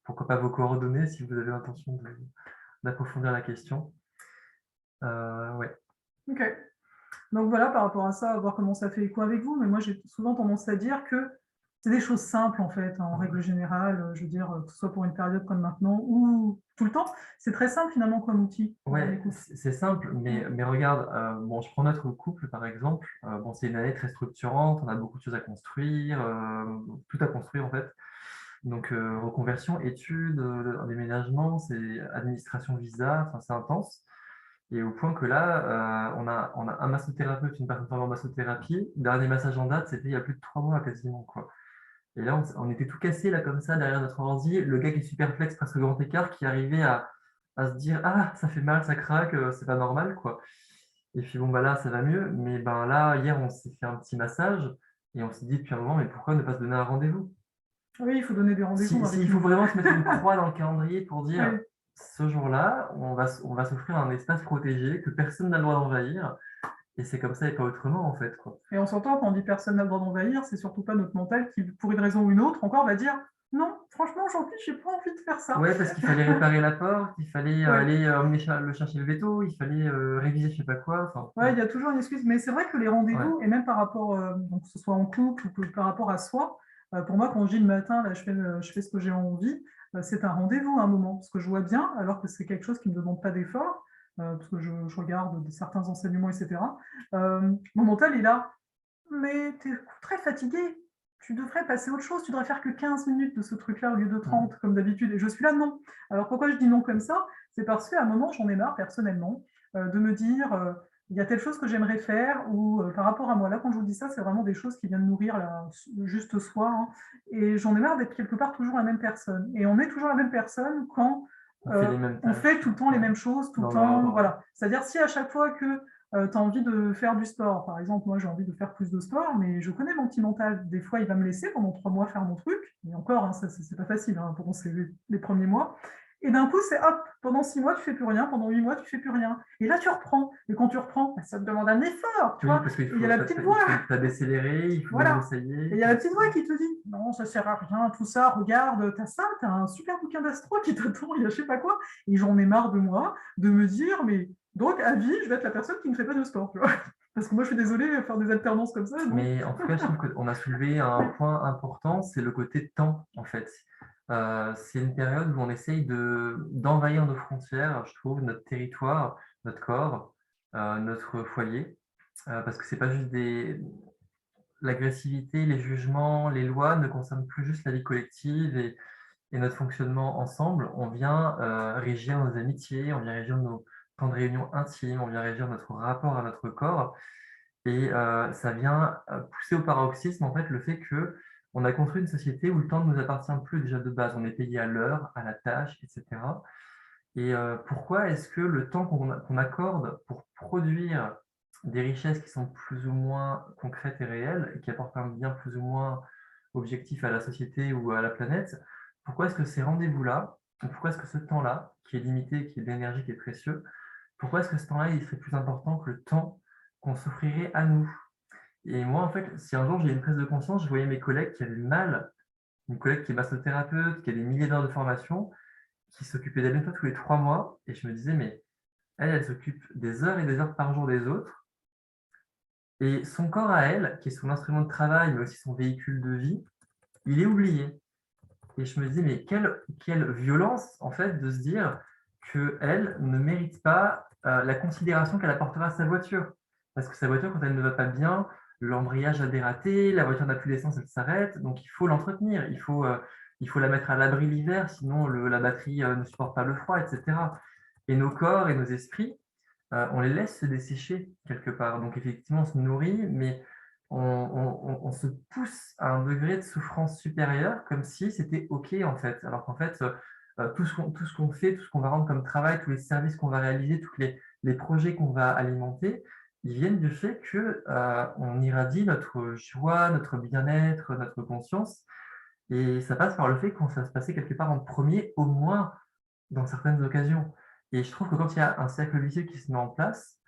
pourquoi pas vos coordonnées si vous avez l'intention d'approfondir la question. Ouais. Ok. Donc voilà, par rapport à ça, à voir comment ça fait écho avec vous. Mais moi, j'ai souvent tendance à dire que c'est des choses simples, en fait, hein, en règle générale. Je veux dire, que ce soit pour une période comme maintenant ou tout le temps. C'est très simple, finalement, comme outil pour Ouais, l'écoute. c'est simple, mais regarde, bon, je prends notre couple par exemple. Bon, c'est une année très structurante, on a beaucoup de choses à construire, tout à construire en fait. Donc, reconversion, études, déménagement, c'est administration visa, enfin, c'est intense. Et au point que là, on a un massothérapeute, une personne formée en massothérapie. Dernier massage en date, c'était il y a plus de 3 mois quasiment, quoi. Et là, on était tout cassé là comme ça derrière notre ordi. Le gars qui est super flex, presque grand écart, qui arrivait à se dire ah ça fait mal, ça craque, c'est pas normal quoi. Et puis bon bah là ça va mieux. Mais ben là hier on s'est fait un petit massage et on s'est dit depuis un moment mais pourquoi ne pas se donner un rendez-vous? Oui, il faut donner des rendez-vous, S'il faut Marie-Claude. vraiment se mettre une croix dans le calendrier pour dire Oui. ce jour-là on va s'offrir un espace protégé que personne n'a le droit d'envahir et c'est comme ça et pas autrement en fait quoi. Et on s'entend, quand on dit personne n'a le droit d'envahir, c'est surtout pas notre mental qui, pour une raison ou une autre, encore va dire non, franchement, aujourd'hui, j'ai pas envie de faire ça. Ouais, parce qu'il fallait réparer la porte, il fallait Ouais. aller le chercher le veto, il fallait réviser je sais pas quoi. Enfin, Ouais, il y a toujours une excuse, mais c'est vrai que les rendez-vous, ouais. et même par rapport, donc que ce soit en couple ou que par rapport à soi, pour moi, quand je dis le matin, là, je fais ce que j'ai envie, c'est un rendez-vous à un moment, parce que je vois bien, alors que c'est quelque chose qui ne me demande pas d'effort, parce que je regarde certains enseignements, etc. Mon mental, il a, mais tu es très fatigué, tu devrais passer à autre chose, tu devrais faire que 15 minutes de ce truc-là au lieu de 30, comme d'habitude. Et je suis là, non. Alors pourquoi je dis non comme ça? C'est parce qu'à un moment, j'en ai marre personnellement de me dire, il y a telle chose que j'aimerais faire, ou par rapport à moi. Là, quand je vous dis ça, c'est vraiment des choses qui viennent nourrir le juste soi, hein. Et j'en ai marre d'être quelque part toujours la même personne. Et on est toujours la même personne quand On fait les mêmes on tâches. fait tout le temps les Ouais. mêmes choses, tout le Dans temps, l'ordre. voilà. C'est-à-dire si à chaque fois que tu as envie de faire du sport. Par exemple, moi, j'ai envie de faire plus de sport, mais je connais mon petit mental. Des fois, il va me laisser pendant 3 mois faire mon truc. Et encore, hein, ça, c'est pas facile, hein, pour c'est les premiers mois. Et d'un coup, c'est hop, pendant 6 mois, tu fais plus rien. Pendant 8 mois, tu fais plus rien. Et là, tu reprends. Et quand tu reprends, bah, ça te demande un effort, tu Oui, vois. parce qu'il Et il y a faut la petite voix. t'as décéléré, il faut Voilà. Et débroussailler. il y a la petite voix qui te dit non, ça sert à rien, tout ça, regarde, t'as ça, t'as un super bouquin d'astro qui t'attend, il y a je sais pas quoi. Et j'en ai marre de moi, de me dire, mais donc à vie, je vais être la personne qui ne fait pas de sport, tu vois. Parce que moi, je suis désolée, faire des alternances comme ça, non. Mais en tout cas, je trouve qu'on a soulevé un point important, c'est le côté temps, en fait. C'est une période où on essaye d'envahir nos frontières, je trouve, notre territoire, notre corps, notre foyer, parce que c'est pas juste l'agressivité, les jugements, les lois ne concernent plus juste la vie collective et notre fonctionnement ensemble. On vient régir nos amitiés, on vient régir nos temps de réunion intimes, on vient régir notre rapport à notre corps. Et ça vient pousser au paroxysme en fait le fait que on a construit une société où le temps ne nous appartient plus déjà de base. On est payé à l'heure, à la tâche, etc. Et pourquoi est-ce que le temps qu'on accorde pour produire des richesses qui sont plus ou moins concrètes et réelles et qui apportent un bien plus ou moins objectif à la société ou à la planète, pourquoi est-ce que ces rendez-vous-là, pourquoi est-ce que ce temps-là, qui est limité, qui est de l'énergie, qui est précieux, pourquoi est-ce que ce temps-là, il serait plus important que le temps qu'on s'offrirait à nous. Et moi, en fait, si un jour j'ai une prise de conscience, je voyais mes collègues qui avaient mal, une collègue qui est massothérapeute, qui a des milliers d'heures de formation, qui s'occupait d'elle une fois tous les 3 mois, et je me disais, mais elle s'occupe des heures et des heures par jour des autres, et son corps à elle, qui est son instrument de travail, mais aussi son véhicule de vie, il est oublié. Et je me dis, mais quelle violence, en fait, de se dire qu'elle ne mérite pas la considération qu'elle apportera à sa voiture. Parce que sa voiture, quand elle ne va pas bien, l'embrayage a dératé, la voiture n'a plus d'essence, elle s'arrête, donc il faut l'entretenir, il faut la mettre à l'abri l'hiver, sinon la batterie ne supporte pas le froid, etc. Et nos corps et nos esprits, on les laisse se dessécher quelque part. Donc effectivement, on se nourrit, mais on se pousse à un degré de souffrance supérieur, comme si c'était OK en fait. Alors qu'en fait, tout ce qu'on fait, tout ce qu'on va rendre comme travail, tous les services qu'on va réaliser, tous les projets qu'on va alimenter, ils viennent du fait qu'on irradie notre joie, notre bien-être, notre conscience. Et ça passe par le fait qu'on va se passer quelque part en premier, au moins dans certaines occasions. Et je trouve que quand il y a un cercle vicieux qui se met en place,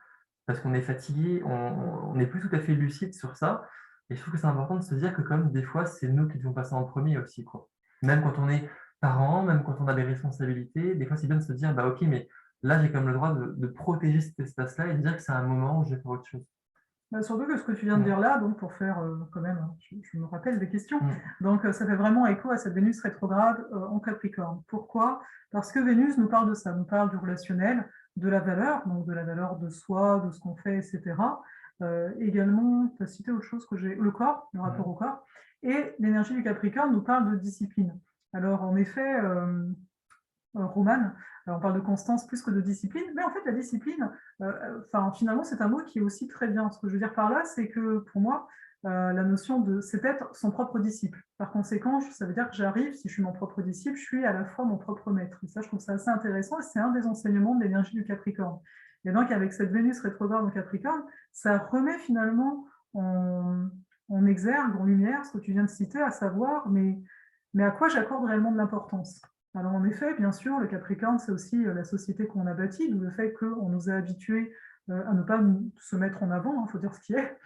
parce qu'on est fatigué, on n'est plus tout à fait lucide sur ça. Et je trouve que c'est important de se dire que comme des fois, c'est nous qui devons passer en premier aussi, quoi. Même quand on est parent, même quand on a des responsabilités, des fois, c'est bien de se dire, bah ok, mais là, j'ai quand même le droit de protéger cet espace-là et de dire que c'est un moment où je vais faire autre chose. Bah, surtout que ce que tu viens de dire là, donc pour faire quand même, hein, je me rappelle des questions, Mm. donc ça fait vraiment écho à cette Vénus rétrograde en Capricorne. Pourquoi? Parce que Vénus nous parle de ça, nous parle du relationnel, de la valeur, donc de la valeur de soi, de ce qu'on fait, etc. Également, tu as cité autre chose que j'ai, le corps, le rapport au corps, et l'énergie du Capricorne nous parle de discipline. Alors en effet, Romane. On parle de constance plus que de discipline, mais en fait, la discipline, finalement, c'est un mot qui est aussi très bien. Ce que je veux dire par là, c'est que pour moi, la notion de c'est être son propre disciple. Par conséquent, ça veut dire que j'arrive, si je suis mon propre disciple, je suis à la fois mon propre maître. Et ça, je trouve ça assez intéressant et c'est un des enseignements de l'énergie du Capricorne. Et donc, avec cette Vénus rétrograde en Capricorne, ça remet finalement en exergue, en lumière, ce que tu viens de citer, à savoir, mais à quoi j'accorde réellement de l'importance. Alors en effet, bien sûr, le Capricorne, c'est aussi la société qu'on a bâtie, d'où le fait qu'on nous a habitués à ne pas se mettre en avant, il faut dire ce qui est.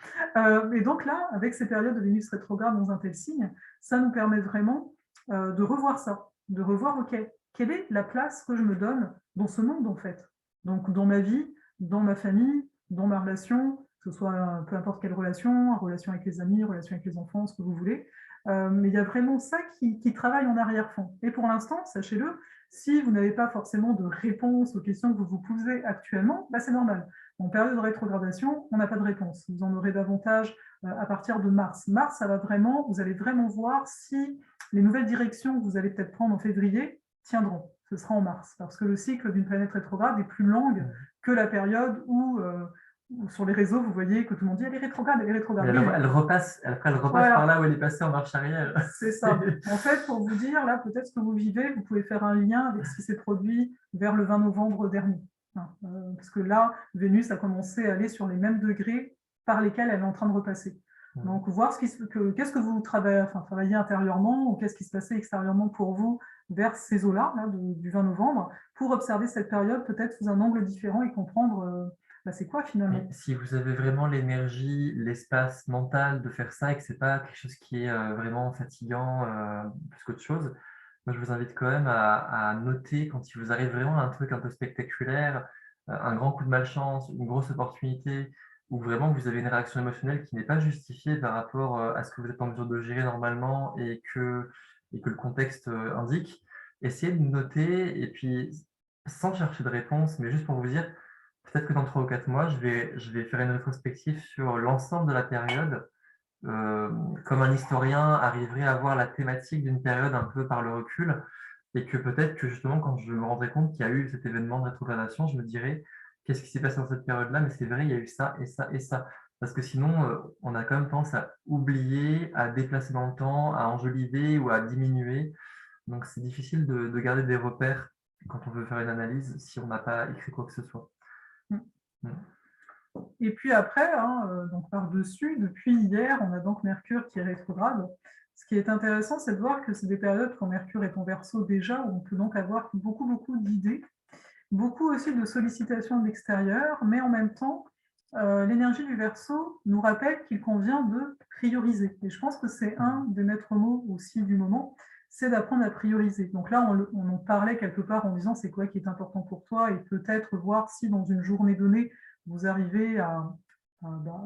Et donc là, avec ces périodes de Vénus rétrograde dans un tel signe, ça nous permet vraiment de revoir ça, de revoir, OK, quelle est la place que je me donne dans ce monde, en fait. Donc dans ma vie, dans ma famille, dans ma relation, que ce soit peu importe quelle relation, relation avec les amis, relation avec les enfants, ce que vous voulez, mais il y a vraiment ça qui travaille en arrière-fond. Et pour l'instant, sachez-le, si vous n'avez pas forcément de réponse aux questions que vous vous posez actuellement, bah c'est normal. En période de rétrogradation, on n'a pas de réponse. Vous en aurez davantage à partir de mars. Mars, ça va vraiment, vous allez vraiment voir si les nouvelles directions que vous allez peut-être prendre en février tiendront. Ce sera en mars, parce que le cycle d'une planète rétrograde est plus long que la période où sur les réseaux, vous voyez que tout le monde dit elle est rétrograde, elle est rétrograde. Elle repasse voilà. Par là où elle est passée en marche arrière. C'est ça. En fait, pour vous dire, là, peut-être ce que vous vivez, vous pouvez faire un lien avec ce qui s'est produit vers le 20 novembre dernier. Parce que là, Vénus a commencé à aller sur les mêmes degrés par lesquels elle est en train de repasser. Donc, voir qu'est-ce que vous travaillez intérieurement ou qu'est-ce qui se passait extérieurement pour vous vers ces eaux-là, du 20 novembre, pour observer cette période peut-être sous un angle différent et comprendre c'est quoi finalement. Mais si vous avez vraiment l'énergie, l'espace mental de faire ça et que ce n'est pas quelque chose qui est vraiment fatigant plus qu'autre chose, moi je vous invite quand même à noter quand il vous arrive vraiment un truc un peu spectaculaire, un grand coup de malchance, une grosse opportunité, où vraiment vous avez une réaction émotionnelle qui n'est pas justifiée par rapport à ce que vous êtes en mesure de gérer normalement et que le contexte indique. Essayez de noter et puis sans chercher de réponse, mais juste pour vous dire, peut-être que dans 3 ou 4 mois, je vais faire une rétrospective sur l'ensemble de la période, comme un historien arriverait à voir la thématique d'une période un peu par le recul, et que peut-être que justement, quand je me rendrai compte qu'il y a eu cet événement de rétrogradation, je me dirai qu'est-ce qui s'est passé dans cette période-là, mais c'est vrai, il y a eu ça et ça et ça. Parce que sinon, on a quand même tendance à oublier, à déplacer dans le temps, à enjoliver ou à diminuer. Donc c'est difficile de garder des repères quand on veut faire une analyse si on n'a pas écrit quoi que ce soit. Et puis après, donc par-dessus, depuis hier, on a donc Mercure qui est rétrograde. Ce qui est intéressant, c'est de voir que c'est des périodes quand Mercure est en Verseau déjà, où on peut donc avoir beaucoup d'idées, beaucoup aussi de sollicitations de l'extérieur, mais en même temps, l'énergie du Verseau nous rappelle qu'il convient de prioriser. Et je pense que c'est un des maîtres mots aussi du moment, c'est d'apprendre à prioriser. Donc là, on en parlait quelque part en disant c'est quoi qui est important pour toi et peut-être voir si dans une journée donnée, vous arrivez à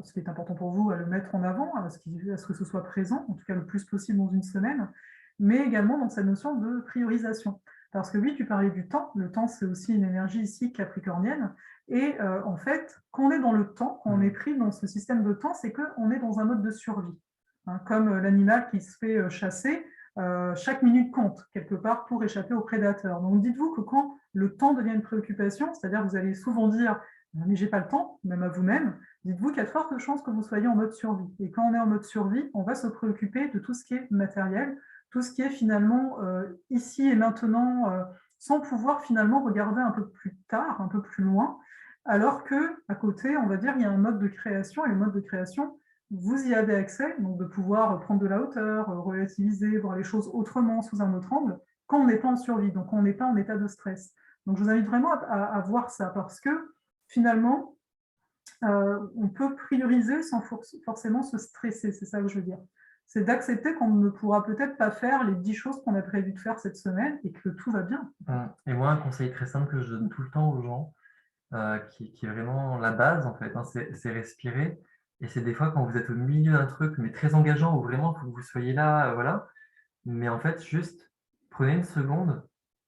ce qui est important pour vous, à le mettre en avant, à ce que ce soit présent, en tout cas le plus possible dans une semaine, mais également dans cette notion de priorisation. Parce que oui, tu parlais du temps. Le temps, c'est aussi une énergie ici capricornienne. Et en fait, quand on est dans le temps, quand on est pris dans ce système de temps, c'est qu'on est dans un mode de survie. Hein, comme l'animal qui se fait chasser, chaque minute compte quelque part pour échapper aux prédateurs. Donc dites-vous que quand le temps devient une préoccupation, c'est-à-dire que vous allez souvent dire mais j'ai pas le temps, même à vous-même, dites-vous qu'il y a de fortes chances que vous soyez en mode survie. Et quand on est en mode survie, on va se préoccuper de tout ce qui est matériel, tout ce qui est finalement ici et maintenant, sans pouvoir finalement regarder un peu plus tard, un peu plus loin, alors qu'à côté, on va dire, il y a un mode de création, et le mode de création, vous y avez accès, donc de pouvoir prendre de la hauteur, relativiser, voir les choses autrement, sous un autre angle, quand on n'est pas en survie, donc quand on n'est pas en état de stress. Donc je vous invite vraiment à voir ça, parce que finalement, on peut prioriser sans forcément se stresser, c'est ça que je veux dire. C'est d'accepter qu'on ne pourra peut-être pas faire les 10 choses qu'on a prévu de faire cette semaine et que tout va bien. Et moi, un conseil très simple que je donne tout le temps aux gens, qui est vraiment la base, en fait, hein, c'est respirer. Et c'est des fois quand vous êtes au milieu d'un truc, mais très engageant, où vraiment il faut que vous soyez là, voilà. Mais en fait, juste prenez une seconde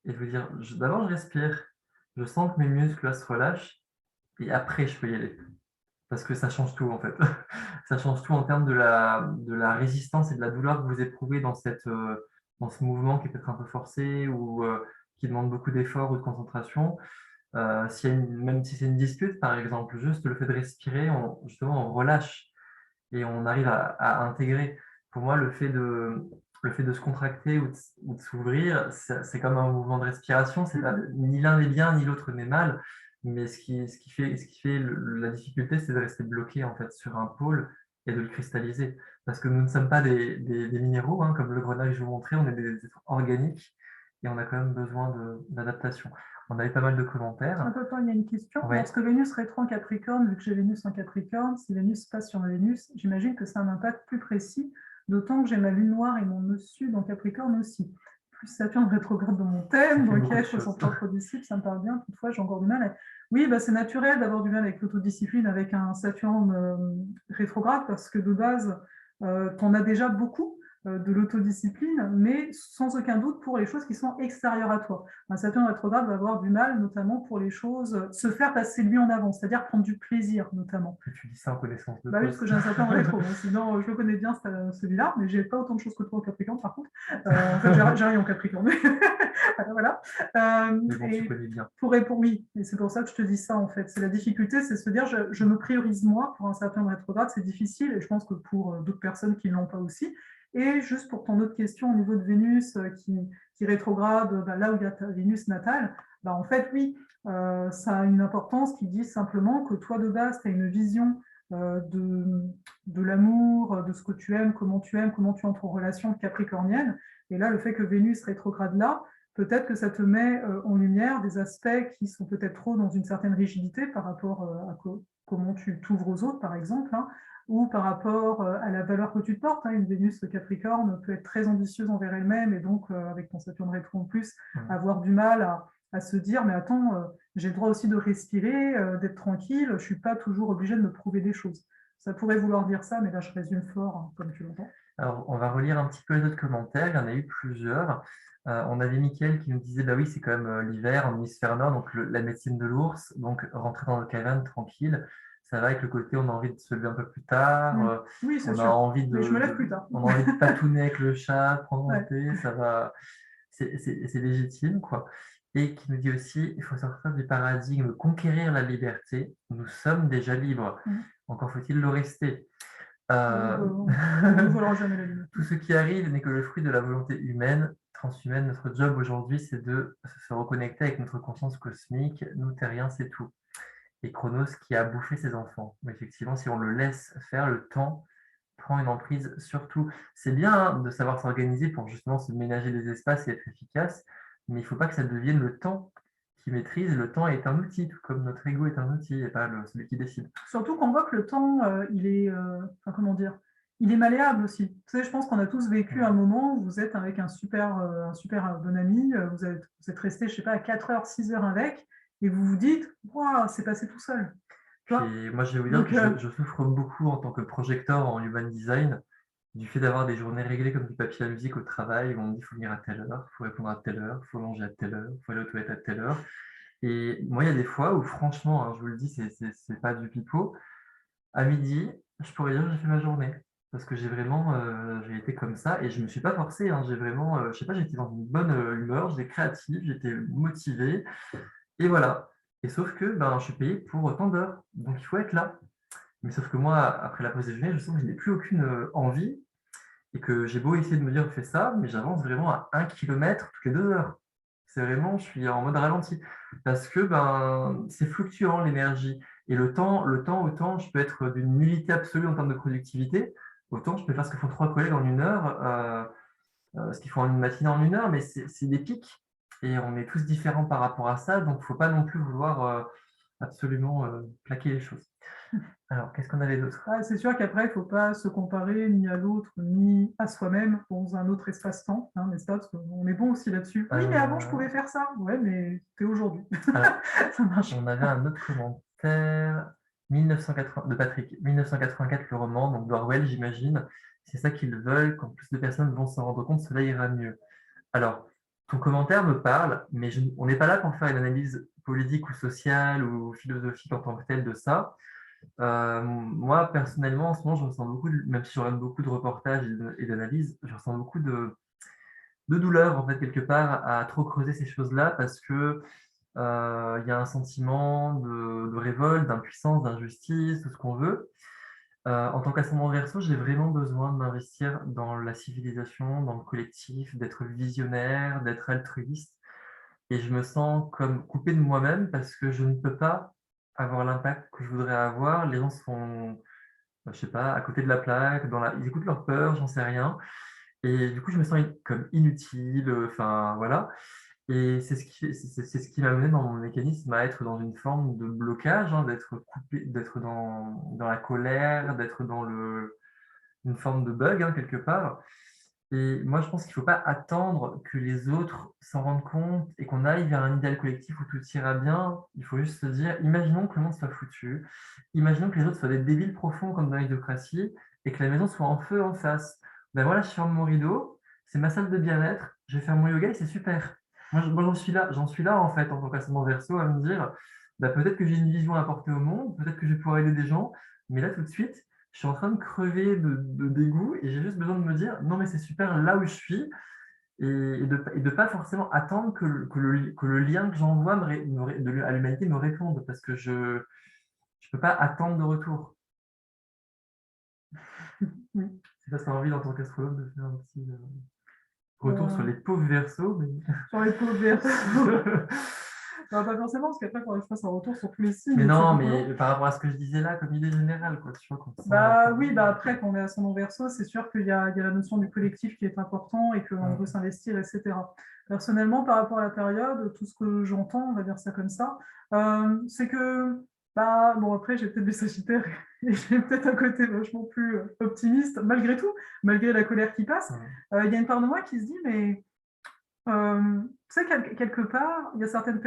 et vous dire, d'abord je respire, je sens que mes muscles là, se relâchent, et après je peux y aller. Parce que ça change tout en fait. Ça change tout en termes de la résistance et de la douleur que vous éprouvez dans dans ce mouvement qui est peut-être un peu forcé ou qui demande beaucoup d'efforts ou de concentration. Même si c'est une dispute, par exemple, juste le fait de respirer, justement, on relâche et on arrive à intégrer. Pour moi, le fait de se contracter ou de s'ouvrir, c'est comme un mouvement de respiration. C'est pas, ni l'un n'est bien, ni l'autre n'est mal. Mais ce qui fait la difficulté, c'est de rester bloqué en fait, sur un pôle et de le cristalliser. Parce que nous ne sommes pas des minéraux, hein, comme le grenat que je vous montrais, on est des êtres organiques et on a quand même besoin d'adaptation. On a eu pas mal de commentaires. Attends, il y a une question. Ouais. Lorsque Vénus rétro en Capricorne, vu que j'ai Vénus en Capricorne, si Vénus passe sur ma Vénus, j'imagine que c'est un impact plus précis, d'autant que j'ai ma lune noire et mon nœud sud en Capricorne aussi. Plus Saturne rétrograde dans mon thème, donc il faut son propre disciple, ça me parle bien, toutefois j'ai encore du mal. Oui, c'est naturel d'avoir du mal avec l'autodiscipline avec un Saturne rétrograde, parce que de base, tu en as déjà beaucoup de l'autodiscipline, mais sans aucun doute pour les choses qui sont extérieures à toi. Un Saturne rétrograde va avoir du mal, notamment pour les choses, se faire passer lui en avant, c'est-à-dire prendre du plaisir, notamment. Tu dis ça en connaissance de Oui, cause. parce que j'ai un Saturne rétro, sinon je le connais bien celui-là, mais j'ai pas autant de choses que toi en Capricorne, par contre. En fait, j'ai rien en Capricorne. Voilà. Mais bon, tu connais bien. Pour répondre, oui, et c'est pour ça que je te dis ça, en fait. C'est la difficulté, c'est se dire, je me priorise moi pour un Saturne rétrograde, c'est difficile, et je pense que pour d'autres personnes qui ne l'ont pas aussi. Et juste pour ton autre question au niveau de Vénus qui rétrograde là où il y a ta Vénus natale, en fait, oui, ça a une importance qui dit simplement que toi, de base, tu as une vision de l'amour, de ce que tu aimes, comment tu entres en relation capricornienne. Et là, le fait que Vénus rétrograde là, peut-être que ça te met en lumière des aspects qui sont peut-être trop dans une certaine rigidité par rapport à comment tu t'ouvres aux autres, par exemple, hein, ou par rapport à la valeur que tu te portes. Hein. Une Vénus Capricorne peut être très ambitieuse envers elle-même et donc, avec ton Saturne rétro en plus, avoir du mal à se dire, mais attends, j'ai le droit aussi de respirer, d'être tranquille, je ne suis pas toujours obligée de me prouver des choses. Ça pourrait vouloir dire ça, mais là, je résume fort, hein, comme tu l'entends. Alors, on va relire un petit peu les autres commentaires. Il y en a eu plusieurs. On avait Mickaël qui nous disait, bah oui, c'est quand même l'hiver en hémisphère nord, donc la médecine de l'ours, donc rentrer dans le caverne tranquille. Ça va avec le côté, on a envie de se lever un peu plus tard. Oui, c'est on sûr. a envie Mais je me lève plus tard. On a envie de patouner avec le chat, prendre un thé, ça va. C'est légitime, quoi. Et qui nous dit aussi, il faut sortir du paradigme, conquérir la liberté. Nous sommes déjà libres. Encore faut-il le rester. On ne volera jamais la limite. Tout ce qui arrive n'est que le fruit de la volonté humaine, transhumaine. Notre job aujourd'hui, c'est de se reconnecter avec notre conscience cosmique. Nous, terriens, c'est tout. Et Chronos qui a bouffé ses enfants. Mais effectivement, si on le laisse faire, le temps prend une emprise sur tout. C'est bien hein, de savoir s'organiser pour justement se ménager des espaces et être efficace, mais il ne faut pas que ça devienne le temps qui maîtrise, le temps est un outil, tout comme notre ego est un outil et pas celui qui décide. Surtout qu'on voit que le temps, il est, enfin, comment dire, il est malléable aussi. Tu sais, je pense qu'on a tous vécu un moment où vous êtes avec un super bon ami, vous êtes resté, je sais pas, à 4 heures, 6 heures avec, et vous vous dites, waouh, c'est passé tout seul. Tu vois. Et moi, je vais vous dire Donc, que je souffre beaucoup en tant que projecteur en human design du fait d'avoir des journées réglées comme du papier à musique au travail où on me dit il faut venir à telle heure, il faut répondre à telle heure, il faut manger à telle heure, il faut aller aux toilettes à telle heure. Et moi, il y a des fois où, franchement, hein, je vous le dis, c'est pas du pipeau, à midi, je pourrais dire que j'ai fait ma journée. Parce que j'ai été comme ça et je me suis pas forcé, hein, j'ai vraiment, je sais pas, j'étais dans une bonne humeur, j'étais créatif, j'étais motivé, et voilà. Et sauf que ben, je suis payé pour autant d'heures, donc il faut être là. Mais sauf que moi, après la pause déjeuner, je sens que je n'ai plus aucune envie et que j'ai beau essayer de me dire fais ça, mais j'avance vraiment à 1 kilomètre toutes les 2 heures. C'est vraiment, je suis en mode ralenti. Parce que ben, c'est fluctuant l'énergie. Et le temps, autant je peux être d'une nullité absolue en termes de productivité, autant je peux faire ce que font 3 collègues en 1 heure, ce qu'ils font en une matinée en 1 heure, mais c'est des pics. Et on est tous différents par rapport à ça, donc il ne faut pas non plus vouloir absolument plaquer les choses. Alors, qu'est-ce qu'on avait d'autre? c'est sûr qu'après, il ne faut pas se comparer ni à l'autre, ni à soi-même dans un autre espace-temps, hein, n'est-ce pas? Parce qu'on est bon aussi là-dessus. Oui, mais avant, je pouvais faire ça. Ouais, mais t'es aujourd'hui. Ça marche. On avait un autre commentaire, 1980, de Patrick, 1984, le roman, donc d'Orwell, j'imagine. C'est ça qu'ils veulent, quand plus de personnes vont s'en rendre compte, cela ira mieux. Alors, ton commentaire me parle, mais on n'est pas là pour faire une analyse politique ou sociale ou philosophique en tant que telle de ça. Moi, personnellement, en ce moment, je ressens beaucoup, même si je regarde beaucoup de reportages et d'analyses, je ressens beaucoup de douleur, en fait, quelque part, à trop creuser ces choses-là, parce que il y a un sentiment de révolte, d'impuissance, d'injustice, tout ce qu'on veut. En tant qu'ascendant Verseau, j'ai vraiment besoin de m'investir dans la civilisation, dans le collectif, d'être visionnaire, d'être altruiste. Et je me sens comme coupé de moi-même parce que je ne peux pas avoir l'impact que je voudrais avoir. Les gens sont, je sais pas, à côté de la plaque, ils écoutent leur peur, j'en sais rien. Et du coup, je me sens comme inutile, enfin voilà. Et c'est ce qui m'a mené dans mon mécanisme à être dans une forme de blocage, hein, d'être coupé, d'être dans la colère, d'être dans une forme de bug, hein, quelque part. Et moi, je pense qu'il ne faut pas attendre que les autres s'en rendent compte et qu'on aille vers un idéal collectif où tout ira bien. Il faut juste se dire, imaginons que le monde soit foutu, imaginons que les autres soient des débiles profonds comme dans l'idiocratie et que la maison soit en feu en face. Ben voilà, je ferme mon rideau, c'est ma salle de bien-être, je vais faire mon yoga et c'est super. Moi, j'en suis là en fait, en tant qu'ascendant Verseau, à me dire, ben, peut-être que j'ai une vision à apporter au monde, peut-être que je vais pouvoir aider des gens, mais là tout de suite, je suis en train de crever de dégoût et j'ai juste besoin de me dire non mais c'est super là où je suis et de pas forcément attendre que le lien que j'envoie à l'humanité me réponde parce que je peux pas attendre de retour. Oui. Je sais pas si tu as envie en tant qu'astrologue de faire un petit retour sur les pauvres Verseaux. Mais... Sur les pauvres Verseaux. Non, pas forcément, parce qu'après, il faudrait que je fasse un retour sur tous les signes. Mais non, mais par rapport à ce que je disais là, comme idée générale, quoi, tu vois, oui, après, quand on est ascendant Verseau, c'est sûr qu'il y a la notion du collectif qui est important et qu'on veut s'investir, etc. Personnellement, par rapport à la période, tout ce que j'entends, on va dire ça comme ça, c'est que, bon, après, j'ai peut-être des Sagittaires et j'ai peut-être un côté vachement plus optimiste, malgré tout, malgré la colère qui passe. Il y a une part de moi qui se dit, mais tu sais, quelque part, il y a certaines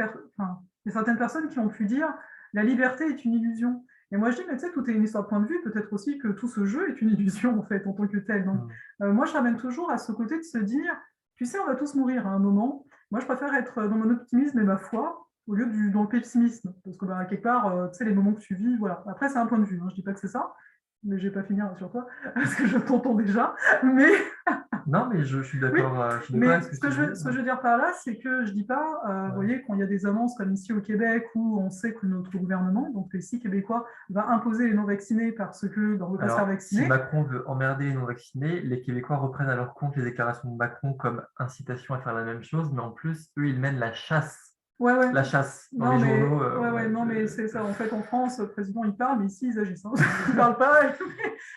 personnes qui ont pu dire la liberté est une illusion. Et moi, je dis, mais tu sais, tout est une histoire de point de vue, peut-être aussi que tout ce jeu est une illusion, en fait, en tant que tel. Donc, moi, je ramène toujours à ce côté de se dire, tu sais, on va tous mourir à un moment. Moi, je préfère être dans mon optimisme et ma foi au lieu dans le pessimisme. Parce que, quelque part, tu sais, les moments que tu vis, voilà. Après, c'est un point de vue, hein, je dis pas que c'est ça, mais je vais pas finir sur toi, parce que je t'entends déjà. Mais... Non, mais je suis d'accord. Oui, mais ce que je veux dire par là, c'est que je ne dis pas, vous voyez, quand il y a des annonces comme ici au Québec où on sait que notre gouvernement, donc les 6 Québécois, va imposer les non-vaccinés parce que ne veut pas se faire vacciner. Si Macron veut emmerder les non-vaccinés, les Québécois reprennent à leur compte les déclarations de Macron comme incitation à faire la même chose, mais en plus, eux, ils mènent la chasse. Ouais. La chasse dans les journaux. Non, mais c'est ça. En fait, en France, le président, il parle, mais ici, ils agissent. Hein. Ils ne parlent pas.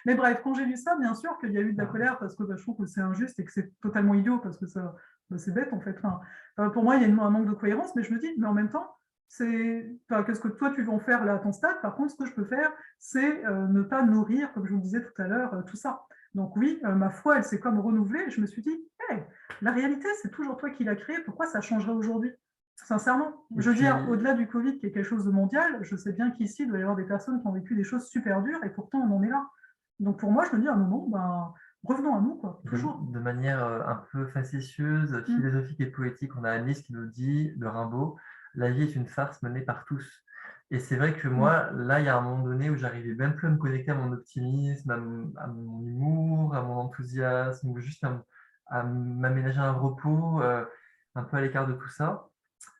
Mais bref, quand j'ai vu ça, bien sûr qu'il y a eu de la colère parce que je trouve que c'est injuste et que c'est totalement idiot parce que ça C'est bête, en fait. Enfin, pour moi, il y a un manque de cohérence, mais je me dis, mais en même temps, qu'est-ce que toi, tu veux en faire là à ton stade? Par contre, ce que je peux faire, c'est ne pas nourrir, comme je vous le disais tout à l'heure, tout ça. Donc oui, ma foi, elle s'est comme renouvelée. Et je me suis dit, hey, la réalité, c'est toujours toi qui l'as créée. Pourquoi ça changerait aujourd'hui? Sincèrement, Et je veux dire, puis, au-delà du Covid, qui est quelque chose de mondial, je sais bien qu'ici, il doit y avoir des personnes qui ont vécu des choses super dures, et pourtant, on en est là. Donc pour moi, je me dis, à un moment, ben, revenons à nous, quoi, toujours. de manière un peu facétieuse, Mm. philosophique et poétique, on a Agnès qui nous dit, de Rimbaud, la vie est une farce menée par tous. Et c'est vrai que Mm. moi, là, il y a un moment donné où j'arrivais même plus à me connecter à mon optimisme, à mon humour, à mon enthousiasme, ou juste à m'aménager un repos un peu à l'écart de tout ça.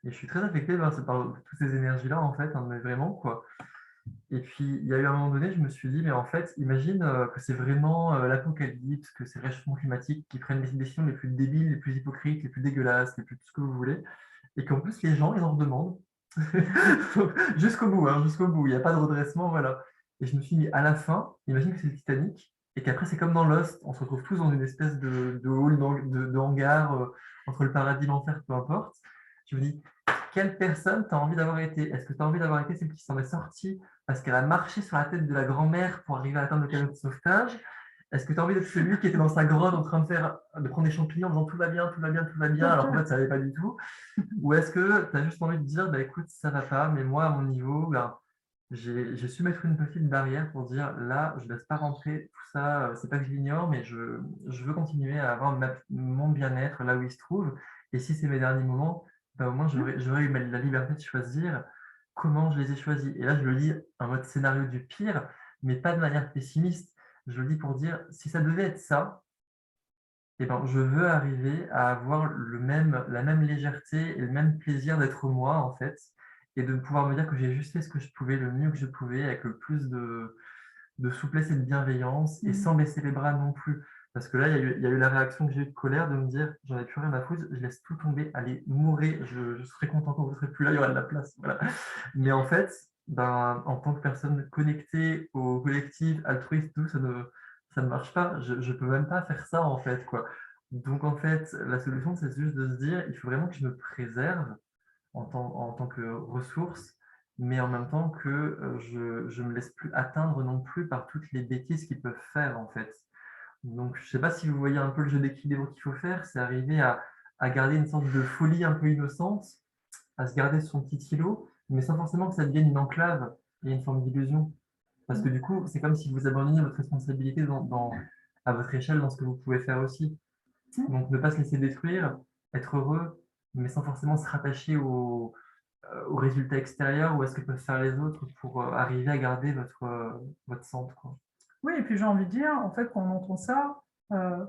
Et je suis très affecté par toutes ces énergies-là, en fait, hein, mais vraiment, quoi. Et puis, il y a eu un moment donné, je me suis dit, mais en fait, imagine que c'est vraiment l'apocalypse, que c'est le réchauffement climatique qui prennent les décisions les plus débiles, les plus hypocrites, les plus dégueulasses, les plus tout ce que vous voulez, et qu'en plus, les gens, ils en redemandent. Jusqu'au bout, hein, jusqu'au bout, il n'y a pas de redressement, voilà. Et je me suis dit, à la fin, imagine que c'est le Titanic, et qu'après, c'est comme dans Lost, on se retrouve tous dans une espèce de hall, de hangar, entre le paradis et l'enfer, peu importe. Je me dis, quelle personne t'as envie d'avoir été? Est-ce que tu as envie d'avoir été celle qui s'en est sortie parce qu'elle a marché sur la tête de la grand-mère pour arriver à atteindre le canot de sauvetage? Est-ce que tu as envie d'être celui qui était dans sa grotte en train de prendre des champignons en disant tout va bien, tout va bien, tout va bien, alors qu'en fait ça n'allait pas du tout? Ou est-ce que tu as juste envie de dire, bah, écoute, ça va pas, mais moi à mon niveau, ben, j'ai su mettre une petite barrière pour dire là, je ne laisse pas rentrer tout ça, c'est pas que je l'ignore, mais je veux continuer à avoir mon bien-être là où il se trouve. Et si c'est mes derniers moments, ben, au moins j'aurais eu la liberté de choisir comment je les ai choisis. Et là, je le dis en mode scénario du pire, mais pas de manière pessimiste. Je le dis pour dire, si ça devait être ça, eh ben, je veux arriver à avoir la même légèreté et le même plaisir d'être moi, en fait, et de pouvoir me dire que j'ai juste fait ce que je pouvais, le mieux que je pouvais, avec le plus de souplesse et de bienveillance, et Mm. sans baisser les bras non plus. Parce que là, il y a eu la réaction que j'ai eue de colère, de me dire, j'en ai plus rien à foutre, je laisse tout tomber, allez, mourir, je serai content quand vous ne serez plus là, il y aura de la place. Voilà. Mais en fait, ben, en tant que personne connectée au collectif, altruiste, tout, ça ne marche pas. Je ne peux même pas faire ça, en fait, quoi. Donc, en fait, la solution, c'est juste de se dire, il faut vraiment que je me préserve en tant que ressource, mais en même temps que je me laisse plus atteindre non plus par toutes les bêtises qu'ils peuvent faire, en fait. Donc, je ne sais pas si vous voyez un peu le jeu d'équilibre qu'il faut faire, c'est arriver à garder une sorte de folie un peu innocente, à se garder son petit îlot, mais sans forcément que ça devienne une enclave et une forme d'illusion. Parce que du coup, c'est comme si vous abandonniez votre responsabilité à votre échelle dans ce que vous pouvez faire aussi. Mm. Donc, ne pas se laisser détruire, être heureux, mais sans forcément se rattacher aux résultats extérieurs ou à ce que peuvent faire les autres pour arriver à garder votre centre, quoi. Oui, et puis j'ai envie de dire, en fait, quand on entend ça, euh,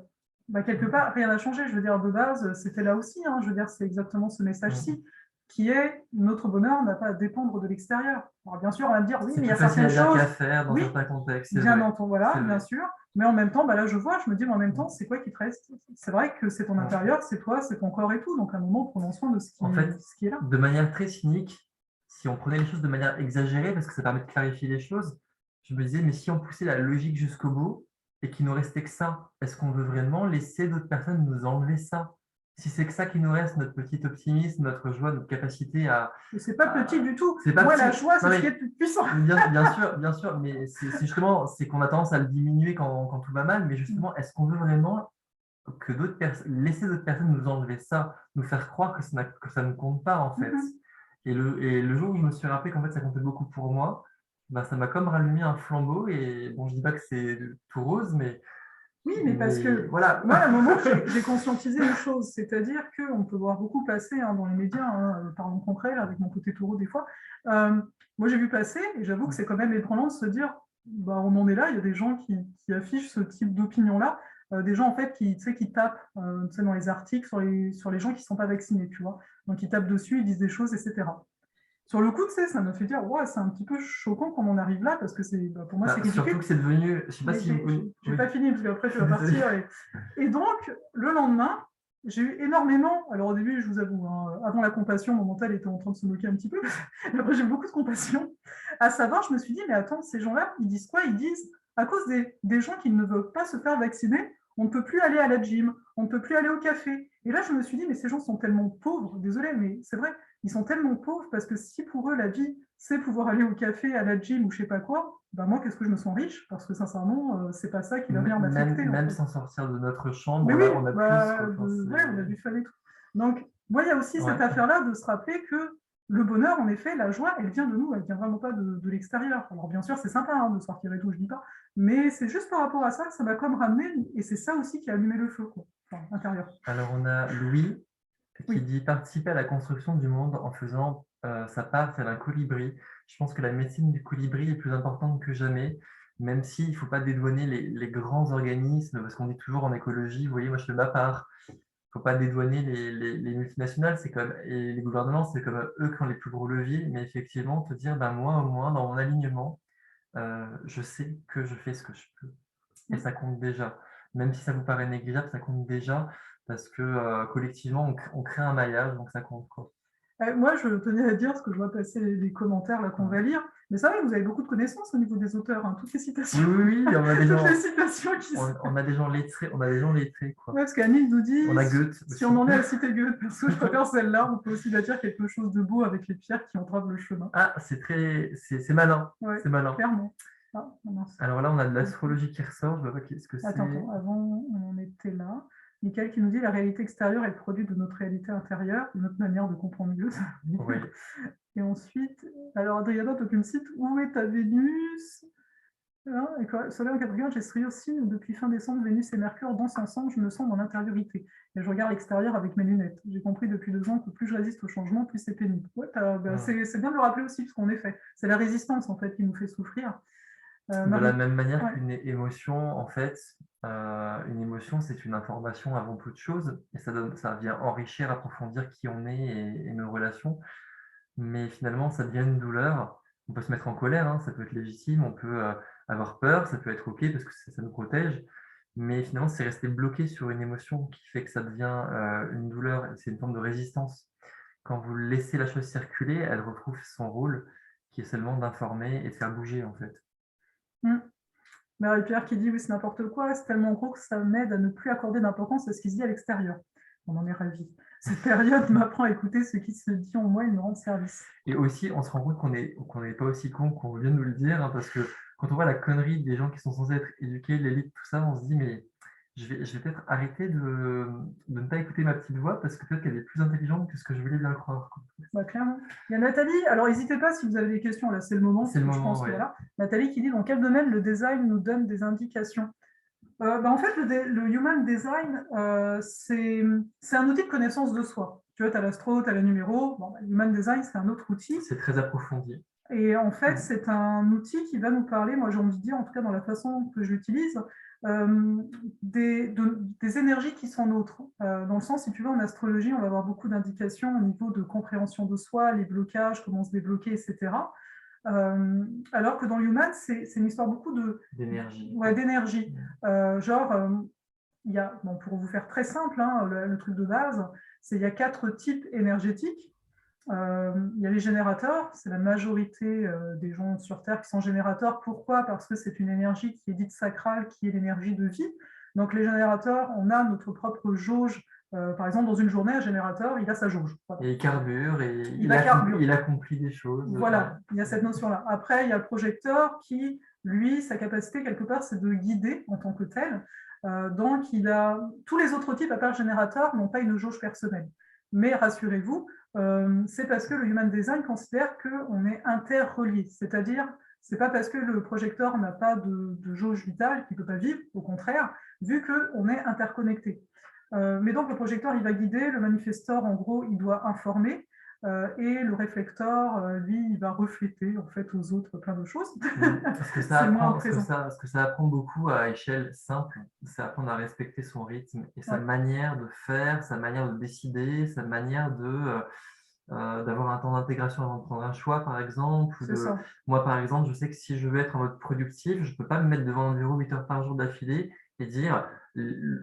bah, quelque part, rien n'a changé. Je veux dire, de base, c'était là aussi. Hein, je veux dire, c'est exactement ce Mm. message-ci, qui est notre bonheur n'a pas à dépendre de l'extérieur. Alors, bien sûr, on va me dire, oui, C'est mais il y plus a facile certaines à dire choses, qu'à faire dans oui, certains contextes, c'est bien vrai. entendu, voilà, C'est bien vrai. sûr. Mais en même temps, bah, là, je vois, je me dis, mais en même temps, Mm. c'est quoi qui te reste? C'est vrai que c'est ton Mm. intérieur, c'est toi, c'est ton corps et tout. Donc, à un moment, prenons soin de En fait, ce qui est là. de manière très cynique, si on prenait les choses de manière exagérée, parce que ça permet de clarifier les choses, je me disais, mais si on poussait la logique jusqu'au bout et qu'il nous restait que ça, est-ce qu'on veut vraiment laisser d'autres personnes nous enlever ça? Si c'est que ça qui nous reste, notre petit optimisme, notre joie, notre capacité Et c'est pas petit du tout. c'est pas Moi, petit. la joie, Non, c'est ce qui est mais le plus puissant. bien sûr, mais c'est justement, c'est qu'on a tendance à le diminuer quand tout va mal, mais justement, est-ce qu'on veut vraiment que d'autres personnes, laisser d'autres personnes nous enlever ça, nous faire croire que ça ne compte pas en fait. Et le jour où je me suis rappelé qu'en fait ça comptait beaucoup pour moi, ben, ça m'a comme rallumé un flambeau et bon, je dis pas que c'est tout rose, Oui, mais parce que voilà. moi, à un moment, j'ai conscientisé une chose, c'est-à-dire qu'on peut voir beaucoup passer hein, dans les médias, hein, parlons concret, là, avec mon côté taureau des fois. Moi, j'ai vu passer, et j'avoue que c'est quand même ébranlant de se dire, bah, on en est là, il y a des gens qui affichent ce type d'opinion-là, des gens en fait qui, tu sais, qui tapent tu sais, dans les articles sur les gens qui ne sont pas vaccinés, tu vois. Donc, ils tapent dessus, ils disent des choses, etc. Sur le coup, tu sais, ça me fait dire, ouais, c'est un petit peu choquant qu'on en arrive là, parce que bah, pour moi, c'est Bah, surtout ridicule. que c'est devenu, je sais pas Mais si vous... j'ai Oui, pas fini, parce qu'après, tu je vas suis désolé. partir. Et donc, le lendemain, j'ai eu énormément, alors au début, je vous avoue, hein, avant la compassion, mon mental était en train de se moquer un petit peu, mais après, j'ai eu beaucoup de compassion. À savoir, je me suis dit, mais attends, ces gens-là, ils disent quoi? Ils disent, à cause des gens qui ne veulent pas se faire vacciner, on ne peut plus aller à la gym, on ne peut plus aller au café. Et là, je me suis dit, mais ces gens sont tellement pauvres, désolé, mais c'est vrai, ils sont tellement pauvres parce que si pour eux, la vie, c'est pouvoir aller au café, à la gym ou je sais pas quoi, ben moi, qu'est-ce que je me sens riche? Parce que sincèrement, c'est pas ça qui va venir m'affecter, en Même fait. sans sortir de notre chambre, Mais oui, on a plus, bah, quoi. Enfin, ouais, on a du fun et tout. Donc, moi, il y a aussi cette ouais. affaire-là de se rappeler que le bonheur, en effet, la joie, elle vient de nous, elle vient vraiment pas de l'extérieur. Alors, bien sûr, c'est sympa hein, de sortir et tout, je dis pas, mais c'est juste par rapport à ça que ça m'a comme ramené, et c'est ça aussi qui a allumé le feu, quoi, enfin, intérieur. Alors, on a Louis qui Oui, dit participer à la construction du monde en faisant sa part tel un colibri. Je pense que la médecine du colibri est plus importante que jamais, même s'il ne faut pas dédouaner les grands organismes, parce qu'on dit toujours en écologie, vous voyez, moi je fais ma part. Il ne faut pas dédouaner les multinationales et les gouvernements, c'est comme eux qui ont les plus gros leviers, mais effectivement, te dire, ben, moi au moins, dans mon alignement, je sais que je fais ce que je peux. Et ça compte déjà. Même si ça vous paraît négligeable, ça compte déjà parce que collectivement, on crée un maillage, donc ça compte, quoi. Moi, je tenais à dire, parce que je vois passer les commentaires là qu'on va lire, mais ça va, vous avez beaucoup de connaissances au niveau des auteurs, hein, toutes les Oui, citations, oui, oui, on a des toutes gens, les citations qui sont. on a des gens lettrés, on a des gens lettrés, quoi. Ouais, parce qu'Annie nous On dit, a Goethe si aussi. on en est à citer Goethe, perso, je préfère celle-là, on peut aussi bâtir quelque chose de beau avec les pierres qui entravent le chemin. Ah, c'est malin, Ouais, c'est malin. clairement. Ah, mince. Alors là, on a de l'astrologie qui ressort, je vois pas ce que Attends, c'est. avant, on en était là. Michael qui nous dit, la réalité extérieure est le produit de notre réalité intérieure, de notre manière de comprendre mieux. Oui. Et ensuite, alors Adriana, toi tu me cites, où est ta Vénus? Hein, et quoi, Soleil en Capricorne, j'ai ce aussi depuis fin décembre, Vénus et Mercure dansent ensemble, je me sens dans l'intériorité. Et je regarde l'extérieur avec mes lunettes. J'ai compris depuis 2 ans que plus je résiste au changement, plus c'est pénible. Ouais, c'est bien de le rappeler aussi, parce qu'en effet, c'est la résistance en fait qui nous fait souffrir. De la Marie, même manière ouais, qu'une émotion, en fait, une émotion, c'est une information avant toute chose, et ça vient enrichir, approfondir qui on est et nos relations. Mais finalement, ça devient une douleur. On peut se mettre en colère, hein, ça peut être légitime, on peut avoir peur, ça peut être OK parce que ça nous protège. Mais finalement, c'est rester bloqué sur une émotion qui fait que ça devient une douleur, et c'est une forme de résistance. Quand vous laissez la chose circuler, elle retrouve son rôle, qui est seulement d'informer et de faire bouger, en fait. mm. Marie-Pierre qui dit, oui, c'est n'importe quoi, c'est tellement gros que ça m'aide à ne plus accorder d'importance à ce qui se dit à l'extérieur. On en est ravis. Cette période m'apprend à écouter ce qui se dit en moi et me rend service. Et aussi, on se rend compte qu'on n'est pas aussi con qu'on vient de nous le dire, hein, parce que quand on voit la connerie des gens qui sont censés être éduqués, l'élite, tout ça, on se dit, mais je vais peut-être arrêter de ne pas écouter ma petite voix, parce que peut-être qu'elle est plus intelligente que ce que je voulais bien le croire, quoi. Bah, clairement. Il y a Nathalie, alors n'hésitez pas si vous avez des questions, là c'est le moment, C'est parce le que je moment, pense que ouais. voilà. Nathalie qui dit, dans quel domaine le design nous donne des indications? En fait, le human design, c'est un outil de connaissance de soi. Tu vois, tu as l'astro, tu as le numéro. Bon, le human design, c'est un autre outil. C'est très approfondi. Et en fait, c'est un outil qui va nous parler, moi j'ai envie de dire, en tout cas dans la façon que je l'utilise, des énergies qui sont nôtres. Dans le sens, si tu veux, en astrologie, on va avoir beaucoup d'indications au niveau de compréhension de soi, les blocages, comment se débloquer, etc. Alors que dans l'human, c'est une histoire beaucoup D'énergie. ouais, d'énergie. Il y a, bon, pour vous faire très simple, hein, le truc de base, c'est il y a 4 types énergétiques. Il y a les générateurs, c'est la majorité des gens sur Terre qui sont générateurs. Pourquoi? Parce que c'est une énergie qui est dite sacrale, qui est l'énergie de vie. Donc les générateurs, on a notre propre jauge. Par exemple, dans une journée, un générateur, il a sa jauge. Voilà. Et il carbure, et il accomplit des choses. Voilà, il y a cette notion-là. Après, il y a le projecteur qui, lui, sa capacité, quelque part, c'est de guider en tant que tel. Donc, tous les autres types, à part le générateur, n'ont pas une jauge personnelle. Mais rassurez-vous, c'est parce que le Human Design considère qu'on est interreliés. C'est-à-dire, c'est pas parce que le projecteur n'a pas de jauge vitale qu'il ne peut pas vivre, au contraire, vu qu'on est interconnecté. Mais donc, le projecteur, il va guider, le manifesteur, en gros, il doit informer, et le réflecteur, lui, il va refléter en fait aux autres plein de choses. Ce que ça apprend beaucoup à échelle simple, c'est apprendre à respecter son rythme et sa manière de faire, sa manière de décider, sa manière d'avoir un temps d'intégration avant de prendre un choix, par exemple. Moi, par exemple, je sais que si je veux être en mode productif, je ne peux pas me mettre devant un bureau 8 heures par jour d'affilée et dire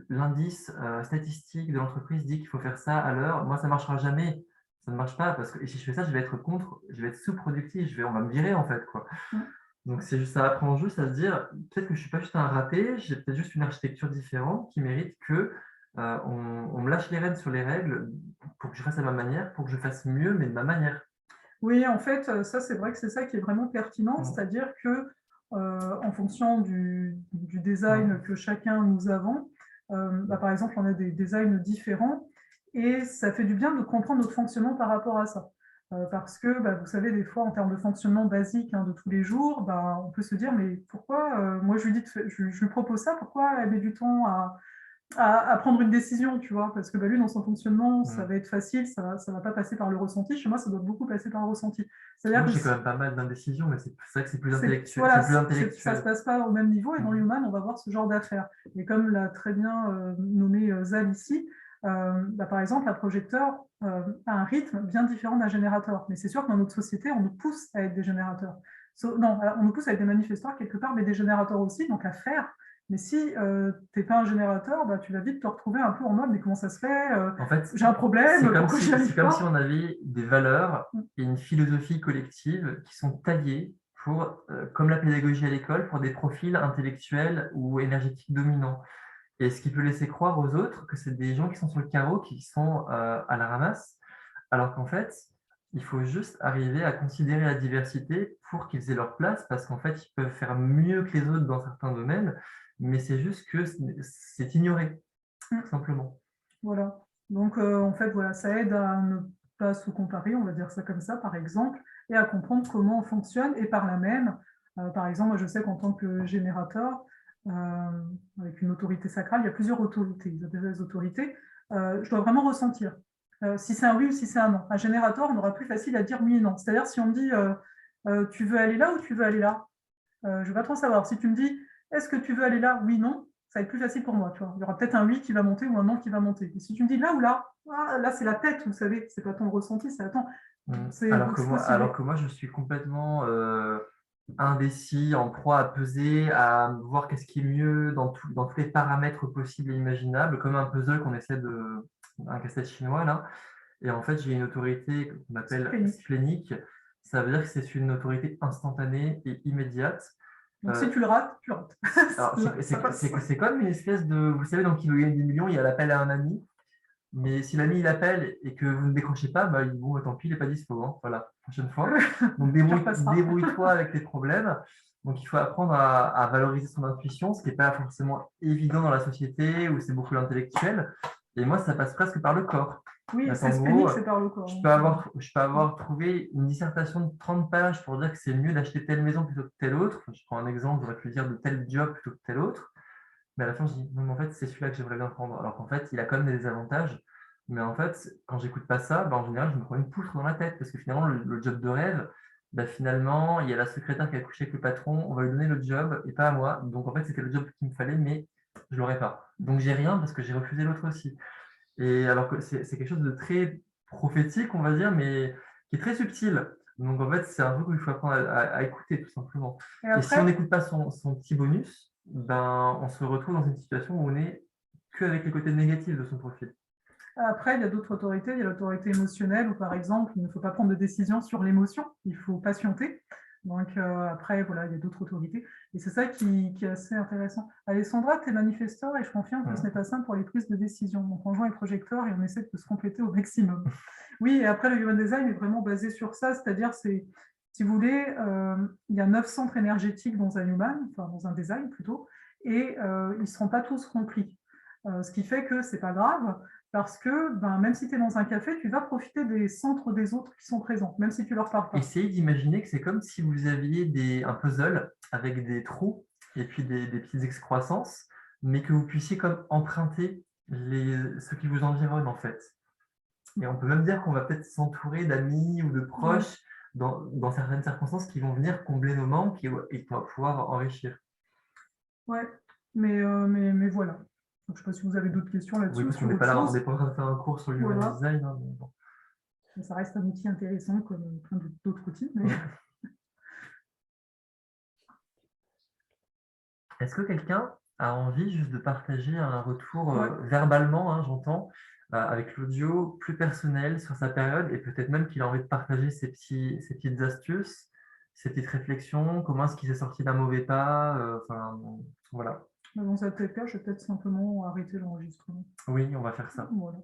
l'indice statistique de l'entreprise dit qu'il faut faire ça à l'heure. Moi, ça ne marchera jamais. Ça ne marche pas parce que et si je fais ça, je vais être sous-productif, on va me virer en fait, quoi. Donc, ça apprend juste à se dire, peut-être que je ne suis pas juste un raté, j'ai peut-être juste une architecture différente qui mérite que on me lâche les rênes sur les règles pour que je fasse à ma manière, pour que je fasse mieux, mais de ma manière. Oui, en fait, ça, c'est vrai que c'est ça qui est vraiment pertinent, Mm. c'est-à-dire que, en fonction du design Mm. que chacun nous avons, par exemple, on a des designs différents et ça fait du bien de comprendre notre fonctionnement par rapport à ça. Parce que, vous savez, des fois, en termes de fonctionnement basique, hein, de tous les jours, on peut se dire: «Mais pourquoi, moi je lui dis je lui propose ça, pourquoi elle met du temps à prendre une décision, tu vois? Parce que lui, dans son fonctionnement, ça Mm. va être facile, ça va pas passer par le ressenti. Chez moi, ça doit beaucoup passer par le ressenti. C'est-à-dire Moi, que j'ai quand même pas mal d'indécision, mais c'est vrai que c'est plus c'est intellectuel. voilà, C'est plus ça se intellectuel. passe pas au même niveau et dans Mm. l'human, on va voir ce genre d'affaires. Et comme l'a très bien nommé Zal ici, par exemple, un projecteur a un rythme bien différent d'un générateur. Mais c'est sûr que dans notre société, on nous pousse à être des générateurs. Non, alors, on nous pousse à être des manifesteurs quelque part, mais des générateurs aussi, donc à faire. Mais si tu n'es pas un générateur, tu vas vite te retrouver un peu en mode, mais comment ça se fait En fait, j'ai un problème, pourquoi j'y c'est arrive comme si pas? on avait des valeurs et une philosophie collective qui sont taillées pour, comme la pédagogie à l'école, pour des profils intellectuels ou énergétiques dominants. Et ce qui peut laisser croire aux autres que c'est des gens qui sont sur le carreau, qui sont à la ramasse, alors qu'en fait, il faut juste arriver à considérer la diversité pour qu'ils aient leur place, parce qu'en fait, ils peuvent faire mieux que les autres dans certains domaines, mais c'est juste que c'est ignoré, tout simplement. Voilà. Donc, en fait, voilà, ça aide à ne pas se comparer, on va dire ça comme ça, par exemple, et à comprendre comment on fonctionne. Et par là même, par exemple, moi, je sais qu'en tant que générateur, avec une autorité sacrale, il y a plusieurs autorités. Ils appellent les autorités. Je dois vraiment ressentir si c'est un oui ou si c'est un non. Un générateur, on aura plus facile à dire oui et non. C'est-à-dire, si on me dit tu veux aller là ou tu veux aller là, je ne vais pas trop savoir. Si tu me dis est-ce que tu veux aller là, oui, non, ça va être plus facile pour moi. Tu vois. Il y aura peut-être un oui qui va monter ou un non qui va monter. Et si tu me dis là ou là, là c'est la tête, vous savez, c'est pas ton ressenti, c'est attends. Alors Donc que c'est moi, possible. je suis complètement indécis, en proie à peser, à voir qu'est-ce qui est mieux dans tous les paramètres possibles et imaginables, comme un puzzle un casse-tête chinois là. Et en fait, j'ai une autorité qu'on appelle Splénique. splénique. Ça veut dire que c'est une autorité instantanée et immédiate. Donc si Euh, tu le rates, tu rates. alors, Là, ça passe. c'est comme une espèce de, vous savez, dans Qui veut gagner des millions, il y a l'appel à un ami. Mais si l'ami il appelle et que vous ne décrochez pas, bon, tant pis, il n'est pas dispo. Hein. Voilà, prochaine fois. Donc Tu repasseras. débrouille-toi avec tes problèmes. Donc il faut apprendre à valoriser son intuition, ce qui n'est pas forcément évident dans la société où c'est beaucoup l'intellectuel. Et moi, ça passe presque par le corps. Oui, En c'est gros, splénique, c'est par le corps. je peux avoir trouvé une dissertation de 30 pages pour dire que c'est mieux d'acheter telle maison plutôt que telle autre. Je prends un exemple, j'aurais pu dire de tel job plutôt que tel autre. Mais à la fin, je dis, non, mais en fait, c'est celui-là que j'aimerais bien prendre. Alors qu'en fait, il a quand même des désavantages. Mais en fait, quand j'écoute pas ça, en général, je me prends une poutre dans la tête. Parce que finalement, le job de rêve, finalement, il y a la secrétaire qui a couché avec le patron, on va lui donner le job et pas à moi. Donc en fait, c'était le job qu'il me fallait, mais je l'aurais pas. Donc j'ai rien parce que j'ai refusé l'autre aussi. Et alors que c'est quelque chose de très prophétique, on va dire, mais qui est très subtil. Donc en fait, c'est un truc où il faut apprendre à écouter, tout simplement. Et Et si on après, n'écoute pas son petit bonus, on se retrouve dans une situation où on est qu'avec les côtés négatifs de son profil. Après, il y a d'autres autorités. Il y a l'autorité émotionnelle où, par exemple, il ne faut pas prendre de décision sur l'émotion, il faut patienter. Donc, après, voilà, il y a d'autres autorités. Et c'est ça qui est assez intéressant. Alessandra, tu es manifesteur et je confirme que ce n'est pas simple pour les prises de décision. Donc, on joint les projecteurs et on essaie de se compléter au maximum. Oui, et après, le human design est vraiment basé sur ça, c'est-à-dire, si vous voulez, il y a 9 centres énergétiques dans un human, enfin dans un design plutôt, et ils ne seront pas tous remplis. Ce qui fait que c'est pas grave, parce que même si tu es dans un café, tu vas profiter des centres des autres qui sont présents, même si tu leur parles pas. Essayez d'imaginer que c'est comme si vous aviez un puzzle avec des trous et puis des petites excroissances, mais que vous puissiez comme emprunter ce qui vous environne en fait. Et on peut même dire qu'on va peut-être s'entourer d'amis ou de Ouais. proches dans certaines circonstances qui vont venir combler nos manques et qu'on va pouvoir enrichir. Ouais, mais voilà. Donc, je ne sais pas si vous avez d'autres questions Oui, là-dessus, parce qu'on sur n'est autre pas là, on chose. n'est pas en train de faire un cours sur le human Voilà. design. Hein, mais bon. Ça reste un outil intéressant comme plein d'autres outils. Mais... Est-ce que quelqu'un a envie juste de partager un retour Ouais. verbalement, hein, j'entends, avec l'audio plus personnel sur sa période et peut-être même qu'il a envie de partager ses petites astuces ses petites réflexions, comment est-ce qu'il s'est sorti d'un mauvais pas, enfin, voilà. Dans cet cas, je vais peut-être simplement arrêter l'enregistrement. Oui, on va faire ça. Voilà.